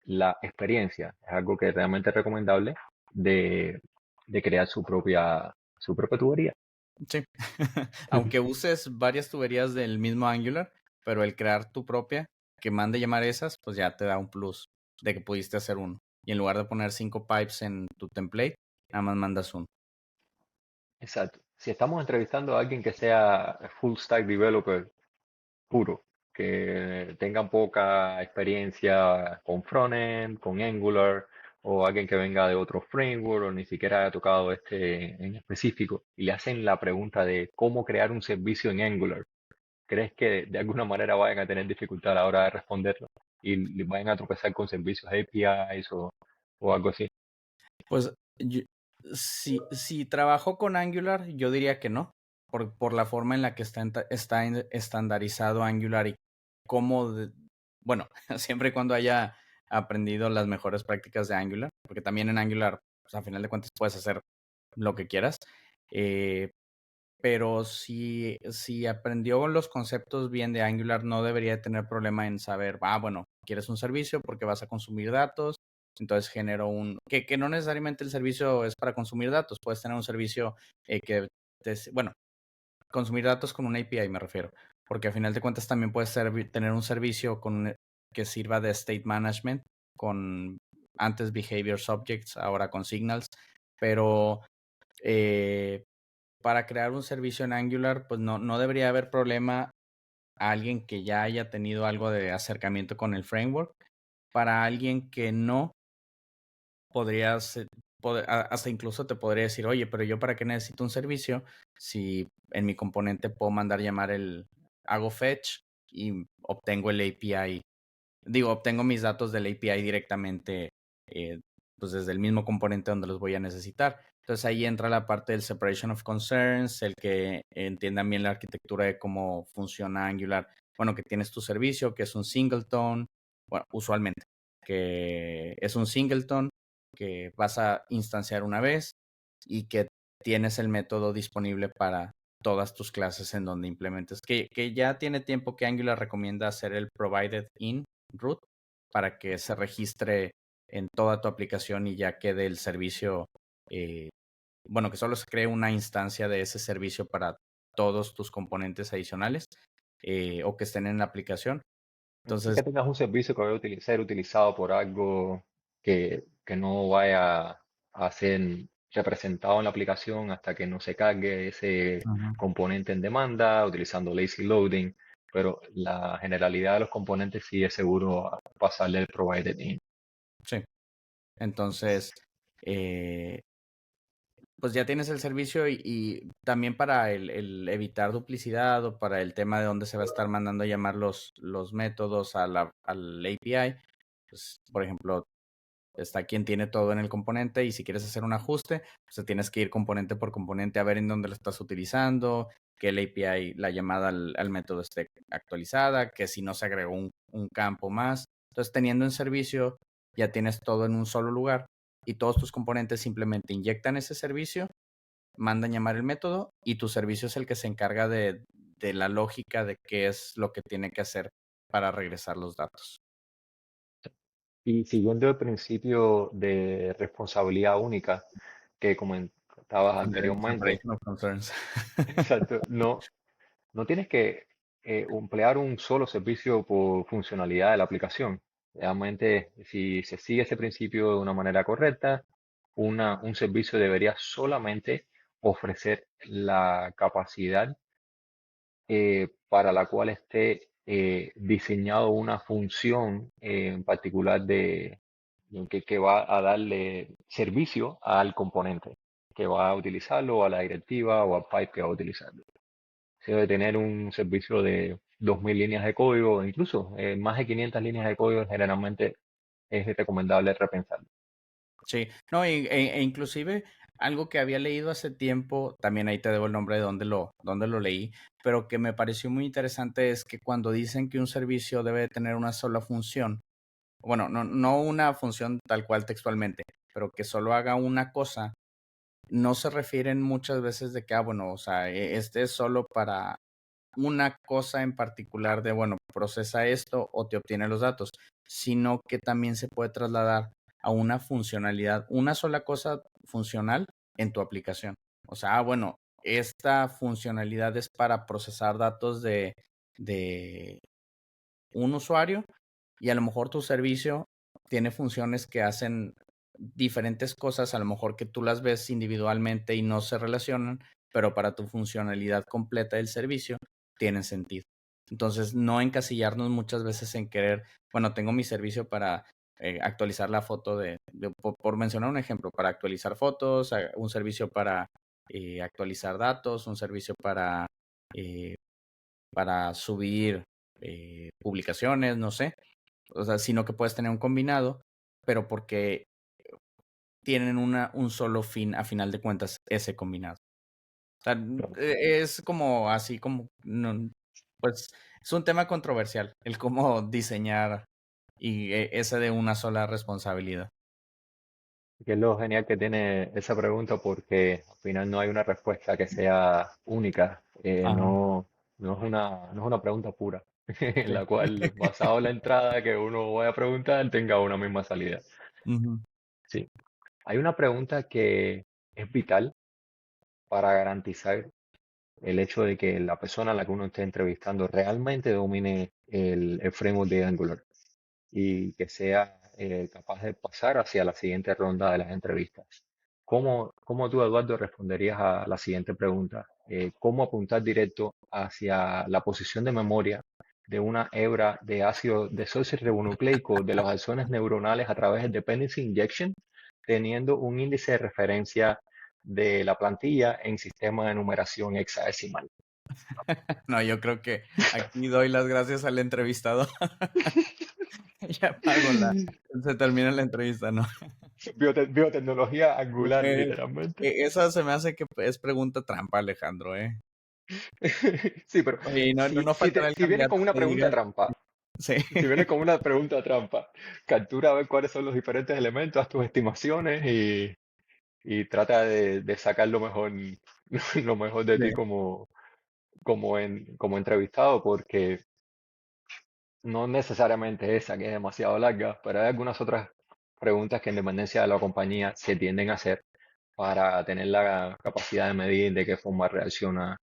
la experiencia es algo que es realmente recomendable de, de crear su propia tubería. Sí. Aunque uses varias tuberías del mismo Angular, pero el crear tu propia, que mande llamar esas, pues ya te da un plus de que pudiste hacer uno. Y en lugar de poner 5 pipes en tu template, nada más mandas uno. Exacto. Si estamos entrevistando a alguien que sea full stack developer puro, que tengan poca experiencia con frontend, con Angular, o alguien que venga de otro framework, o ni siquiera haya tocado este en específico, y le hacen la pregunta de cómo crear un servicio en Angular, ¿crees que de alguna manera vayan a tener dificultad a la hora de responderlo? Y vayan a tropezar con servicios APIs o algo así. Pues si trabajo con Angular, yo diría que no, por la forma en la que estandarizado Angular y cómo, bueno, siempre y cuando haya aprendido las mejores prácticas de Angular, porque también en Angular, pues, a final de cuentas puedes hacer lo que quieras, eh, pero si aprendió los conceptos bien de Angular, no debería tener problema en saber, bueno, quieres un servicio porque vas a consumir datos, entonces genero que no necesariamente el servicio es para consumir datos, puedes tener un servicio bueno, consumir datos con una API me refiero, porque a final de cuentas también puedes tener un servicio que sirva de state management con antes behavior subjects, ahora con signals, pero eh, para crear un servicio en Angular, pues no debería haber problema a alguien que ya haya tenido algo de acercamiento con el framework. Para alguien que no, podrías, hasta incluso te podría decir, oye, pero yo para qué necesito un servicio si en mi componente puedo mandar llamar hago fetch y obtengo el API, obtengo mis datos del API directamente, eh, pues desde el mismo componente donde los voy a necesitar. Entonces ahí entra la parte del separation of concerns, el que entiendan bien la arquitectura de cómo funciona Angular. Bueno, que tienes tu servicio, que es un singleton, bueno, usualmente, que es un singleton que vas a instanciar una vez y que tienes el método disponible para todas tus clases en donde implementes. Que ya tiene tiempo que Angular recomienda hacer el provided in root para que se registre en toda tu aplicación y ya quede el servicio, eh, bueno, que solo se cree una instancia de ese servicio para todos tus componentes adicionales o que estén en la aplicación. Así Entonces, que tengas un servicio que vaya a ser utilizado por algo que no vaya a ser representado en la aplicación hasta que no se cargue ese ujú, componente en demanda, utilizando lazy loading, pero la generalidad de los componentes sí es seguro pasarle el provider in. Sí. Entonces, eh, pues ya tienes el servicio y también para el evitar duplicidad o para el tema de dónde se va a estar mandando a llamar los métodos al API, pues, por ejemplo, está quien tiene todo en el componente y si quieres hacer un ajuste, pues te tienes que ir componente por componente a ver en dónde lo estás utilizando, que el API, la llamada al método esté actualizada, que si no se agregó un campo más. Entonces, teniendo en servicio, ya tienes todo en un solo lugar y todos tus componentes simplemente inyectan ese servicio, mandan llamar el método y tu servicio es el que se encarga de la lógica de qué es lo que tiene que hacer para regresar los datos. Y siguiendo el principio de responsabilidad única que comentabas anteriormente, Separation of concerns. exacto, no tienes que emplear un solo servicio por funcionalidad de la aplicación. Realmente, si se sigue ese principio de una manera correcta, un servicio debería solamente ofrecer la capacidad para la cual esté diseñado una función en particular que va a darle servicio al componente que va a utilizarlo, o a la directiva o al pipe que va a utilizarlo. Se debe tener un servicio de 2000 líneas de código, incluso más de 500 líneas de código, generalmente es recomendable repensarlo. Sí, no, e inclusive algo que había leído hace tiempo, también ahí te debo el nombre de dónde lo leí, pero que me pareció muy interesante es que cuando dicen que un servicio debe de tener una sola función, bueno, no una función tal cual textualmente, pero que solo haga una cosa, no se refieren muchas veces de que, bueno, o sea, este es solo para una cosa en particular de, bueno, procesa esto o te obtiene los datos, sino que también se puede trasladar a una funcionalidad, una sola cosa funcional en tu aplicación. O sea, bueno, esta funcionalidad es para procesar datos de un usuario y a lo mejor tu servicio tiene funciones que hacen diferentes cosas, a lo mejor que tú las ves individualmente y no se relacionan, pero para tu funcionalidad completa del servicio tienen sentido. Entonces, no encasillarnos muchas veces en querer, bueno, tengo mi servicio para actualizar la foto por mencionar un ejemplo, para actualizar fotos, un servicio para actualizar datos, un servicio eh, para subir publicaciones, no sé, o sea, sino que puedes tener un combinado, pero porque tienen un solo fin, a final de cuentas, ese combinado. O sea, Claro. es como así como, pues es un tema controversial, el cómo diseñar y ese de una sola responsabilidad. Que es lo genial que tiene esa pregunta porque al final no hay una respuesta que sea única. Ajá, No es una pregunta pura, en sí. la cual, basado en la entrada que uno vaya a preguntar, tenga una misma salida. Ujú. Sí. Hay una pregunta que es vital para garantizar el hecho de que la persona a la que uno esté entrevistando realmente domine el framework de Angular y que sea capaz de pasar hacia la siguiente ronda de las entrevistas. ¿Cómo tú, Eduardo, responderías a la siguiente pregunta? ¿Cómo apuntar directo hacia la posición de memoria de una hebra de ácido desoxirribonucleico de los axones neuronales a través de dependency injection, teniendo un índice de referencia de la plantilla en sistema de numeración hexadecimal? No, yo creo que aquí doy las gracias al entrevistador. Ya pago se termina la entrevista, ¿no? Biotecnología angular, Eh, literalmente. esa se me hace que es pregunta trampa, Alejandro, ¿eh? Sí, pero Oye, y no faltará el si viene con candidato una que diga, pregunta trampa, sí, si viene con una pregunta trampa, captura a ver cuáles son los diferentes elementos, haz tus estimaciones y trata de sacar lo mejor, lo mejor de ti sí. como entrevistado, porque no necesariamente esa, que es demasiado larga, pero hay algunas otras preguntas que en dependencia de la compañía se tienden a hacer para tener la capacidad de medir de qué forma reacciona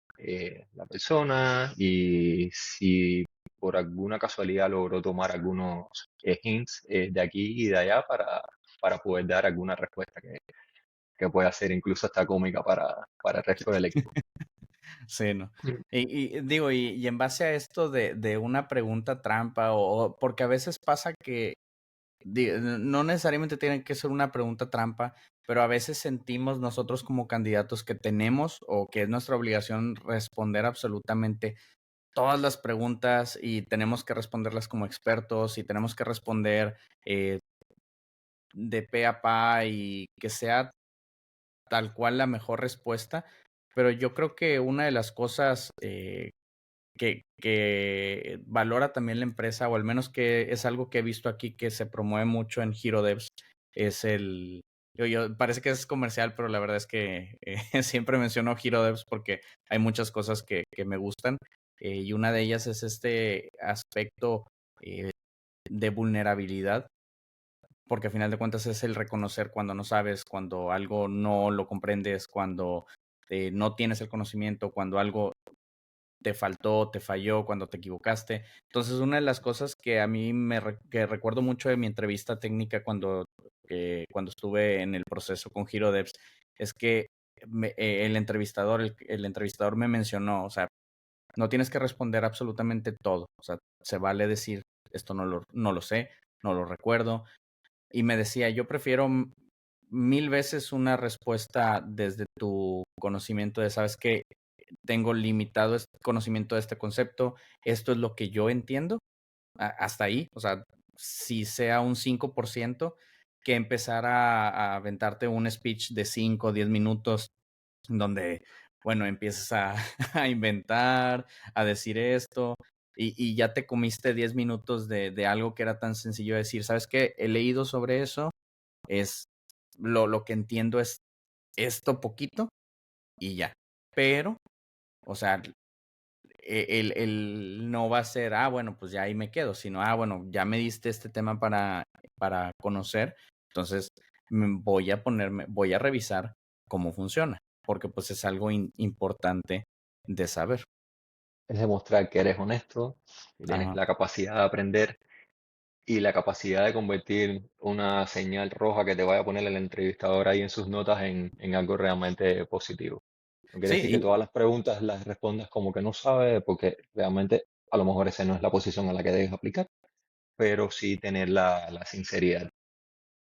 la persona y si por alguna casualidad logró tomar algunos hints de aquí y de allá para poder dar alguna respuesta que pueda ser incluso hasta cómica para el resto del equipo. Sí, no. Mm. Y digo, y en base a esto de una pregunta trampa, o porque a veces pasa que no necesariamente tiene que ser una pregunta trampa, pero a veces sentimos nosotros como candidatos que tenemos o que es nuestra obligación responder absolutamente todas las preguntas y tenemos que responderlas como expertos y tenemos que responder de pe a pa y que sea tal cual la mejor respuesta. Pero yo creo que una de las cosas que valora también la empresa, o al menos que es algo que he visto aquí que se promueve mucho en Hero Devs, es parece que es comercial, pero la verdad es que siempre menciono Hero Devs porque hay muchas cosas que me gustan, y una de ellas es este aspecto eh, de vulnerabilidad, porque a final de cuentas es el reconocer cuando no sabes, cuando algo no lo comprendes, cuando no tienes el conocimiento, cuando algo te faltó, te falló, cuando te equivocaste. Entonces, una de las cosas que a mí que recuerdo mucho de mi entrevista técnica cuando estuve en el proceso con Hero Devs es que el entrevistador me mencionó, o sea, no tienes que responder absolutamente todo, o sea, se vale decir, esto no lo sé, no lo recuerdo, y me decía, yo prefiero mil veces una respuesta desde tu conocimiento de, sabes que tengo limitado conocimiento de este concepto, esto es lo que yo entiendo, hasta ahí, o sea, si sea un 5%, que empezar a aventarte un speech de 5 o 10 minutos donde, bueno, empiezas a inventar, a decir esto, y ya te comiste 10 minutos de algo que era tan sencillo de decir, ¿sabes qué? He leído sobre eso, es lo que entiendo es esto poquito y ya. Pero, o sea, el no va a ser, bueno, pues ya ahí me quedo, sino, bueno, ya me diste este tema para conocer, entonces voy a revisar cómo funciona, porque pues es algo importante de saber. Es demostrar que eres honesto, que tienes Ajá. la capacidad de aprender y la capacidad de convertir una señal roja que te vaya a poner el entrevistador ahí en sus notas en algo realmente positivo. No quiere decir que Sí, todas las preguntas las respondas como que no sabes, porque realmente a lo mejor esa no es la posición a la que debes aplicar, pero sí tener la sinceridad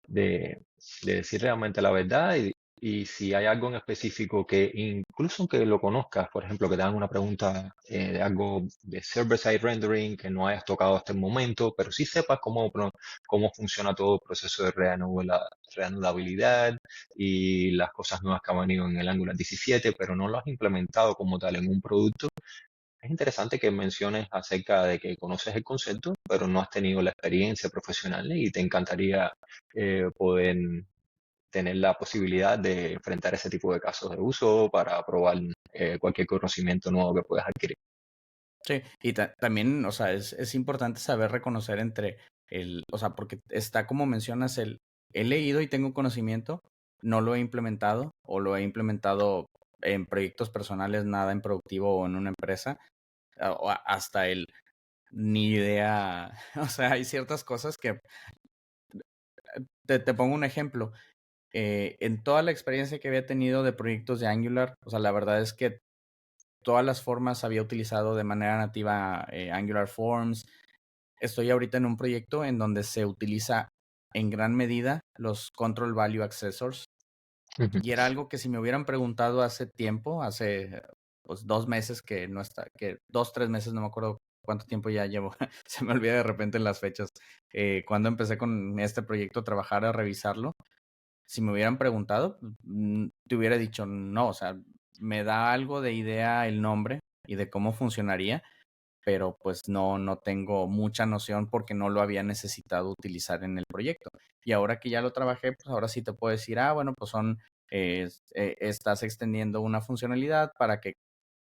de, de decir realmente la verdad y si hay algo en específico que incluso aunque lo conozcas, por ejemplo, que te hagan una pregunta de algo de server-side rendering que no hayas tocado hasta el momento, pero sí sepas cómo funciona todo el proceso de reanudabilidad y las cosas nuevas que han venido en el Angular 17, pero no lo has implementado como tal en un producto. Es interesante que menciones acerca de que conoces el concepto, pero no has tenido la experiencia profesional y te encantaría poder tener la posibilidad de enfrentar ese tipo de casos de uso para probar cualquier conocimiento nuevo que puedas adquirir. sí, y también, o sea, es importante saber reconocer o sea, porque está como mencionas he leído y tengo conocimiento, no lo he implementado o lo he implementado en proyectos personales, nada en productivo o en una empresa, hasta ni idea, o sea, hay ciertas cosas que, te pongo un ejemplo, en toda la experiencia que había tenido de proyectos de Angular, o sea, la verdad es que todas las formas había utilizado de manera nativa Angular Forms. Estoy ahorita en un proyecto en donde se utiliza en gran medida los Control Value Accessors, Ujú. y era algo que si me hubieran preguntado hace tiempo, hace pues 2 meses que no está, que 2, 3 meses, no me acuerdo cuánto tiempo ya llevo, se me olvida de repente en las fechas, cuando empecé con este proyecto a trabajar, a revisarlo, si me hubieran preguntado, te hubiera dicho no, o sea, me da algo de idea el nombre y de cómo funcionaría, pero pues no tengo mucha noción porque no lo había necesitado utilizar en el proyecto. Y ahora que ya lo trabajé, pues ahora sí te puedo decir, bueno, pues estás extendiendo una funcionalidad para que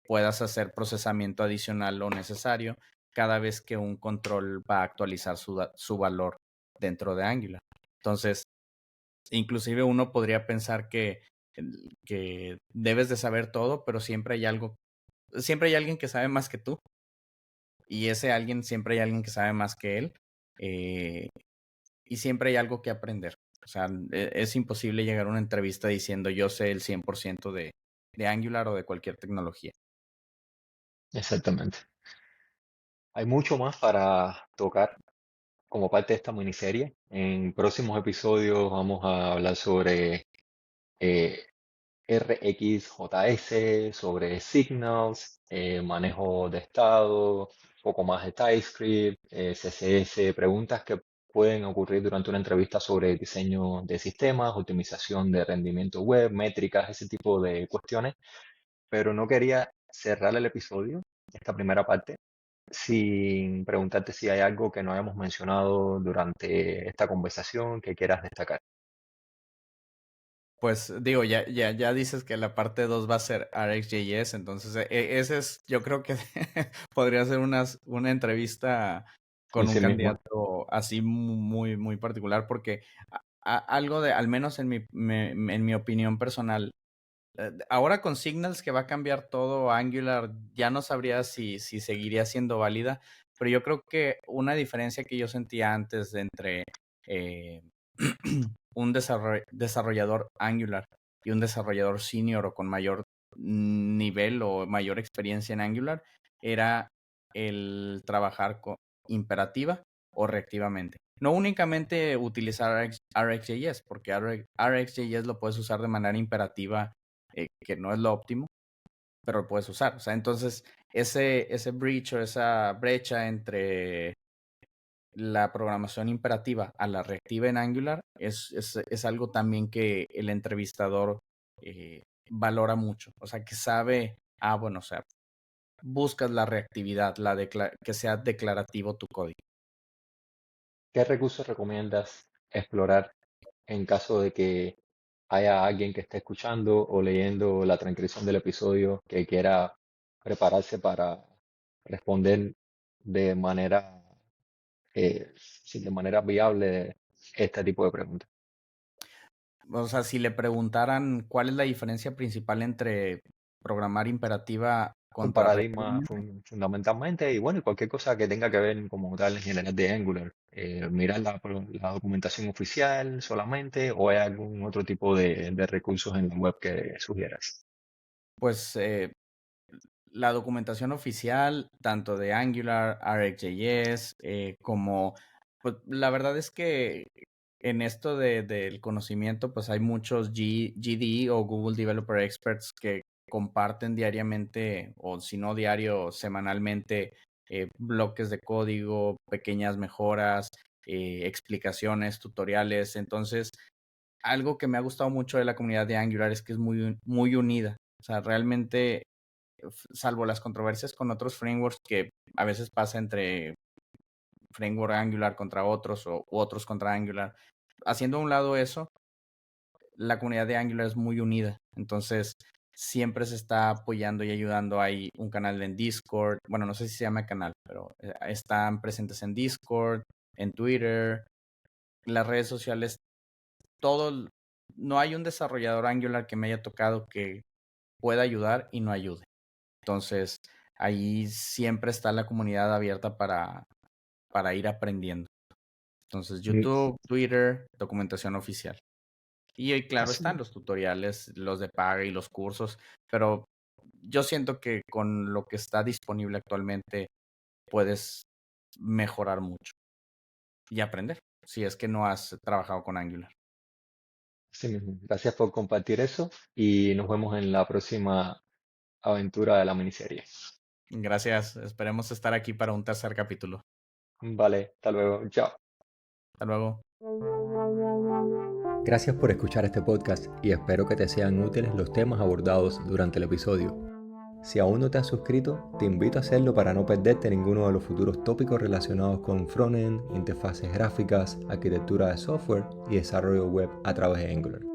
puedas hacer procesamiento adicional o necesario cada vez que un control va a actualizar su valor dentro de Angular. Entonces, inclusive uno podría pensar que debes de saber todo, pero siempre hay alguien que sabe más que tú, y ese alguien, siempre hay alguien que sabe más que él, eh, y siempre hay algo que aprender. O sea, es imposible llegar a una entrevista diciendo yo sé el 100% de Angular o de cualquier tecnología. exactamente. Hay mucho más para tocar como parte de esta miniserie. En próximos episodios vamos a hablar sobre eh, RxJS, sobre signals, manejo de estado, poco más de TypeScript, CSS, preguntas que pueden ocurrir durante una entrevista sobre diseño de sistemas, optimización de rendimiento web, métricas, ese tipo de cuestiones. Pero no quería cerrar el episodio, esta primera parte, sin preguntarte si hay algo que no hayamos mencionado durante esta conversación que quieras destacar. Pues digo, ya dices que la parte 2 va a ser RxJS, entonces ese es, yo creo que podría ser una entrevista En con un sí mismo, candidato así muy particular, porque algo de, al menos en mi opinión personal, ahora con Signals que va a cambiar todo Angular, ya no sabría si seguiría siendo válida, pero yo creo que una diferencia que yo sentía antes de entre eh, un desarrollador Angular y un desarrollador senior o con mayor nivel o mayor experiencia en Angular era el trabajar con imperativa o reactivamente. No únicamente utilizar RxJS, porque RxJS lo puedes usar de manera imperativa, que no es lo óptimo, pero lo puedes usar. O sea, entonces ese breach o esa brecha entre la programación imperativa a la reactiva en Angular es algo también que el entrevistador valora mucho. O sea, que sabe, bueno, o sea, buscas la reactividad, que sea declarativo tu código. ¿qué recursos recomiendas explorar en caso de que haya alguien que esté escuchando o leyendo la transcripción del episodio que quiera prepararse para responder de manera, sí, de manera viable este tipo de preguntas? O sea, si le preguntaran cuál es la diferencia principal entre programar imperativa Un contra paradigma reactiva, fundamentalmente y bueno, y cualquier cosa que tenga que ver como tal en general de Angular. Mirar la documentación oficial solamente o hay algún otro tipo de recursos en la web que sugieras. pues la documentación oficial, tanto de Angular, RxJS, como, pues la verdad es que en esto del conocimiento, pues hay muchos GDE o Google Developer Experts que comparten diariamente, o si no diario, semanalmente, bloques de código, pequeñas mejoras, explicaciones, tutoriales. Entonces, algo que me ha gustado mucho de la comunidad de Angular es que es muy unida. O sea, realmente salvo las controversias con otros frameworks que a veces pasa entre framework Angular contra otros o otros contra Angular. Haciendo a un lado eso, la comunidad de Angular es muy unida. Entonces, siempre se está apoyando y ayudando. Hay un canal en Discord. Bueno, no sé si se llama canal, pero están presentes en Discord, en Twitter, las redes sociales. Todo, no hay un desarrollador Angular que me haya tocado que pueda ayudar y no ayude. Entonces, ahí siempre está la comunidad abierta para ir aprendiendo. Entonces, Mm, YouTube, Twitter, documentación oficial. Y claro, Así, están los tutoriales, los de paga y los cursos, pero yo siento que con lo que está disponible actualmente puedes mejorar mucho y aprender, si es que no has trabajado con Angular. así mismo. Gracias por compartir eso y nos vemos en la próxima aventura de la miniserie. Gracias, esperemos estar aquí para un tercer capítulo. Vale, hasta luego. Chao. Hasta luego. Gracias por escuchar este podcast y espero que te sean útiles los temas abordados durante el episodio. Si aún no te has suscrito, te invito a hacerlo para no perderte ninguno de los futuros tópicos relacionados con frontend, interfaces gráficas, arquitectura de software y desarrollo web a través de Angular.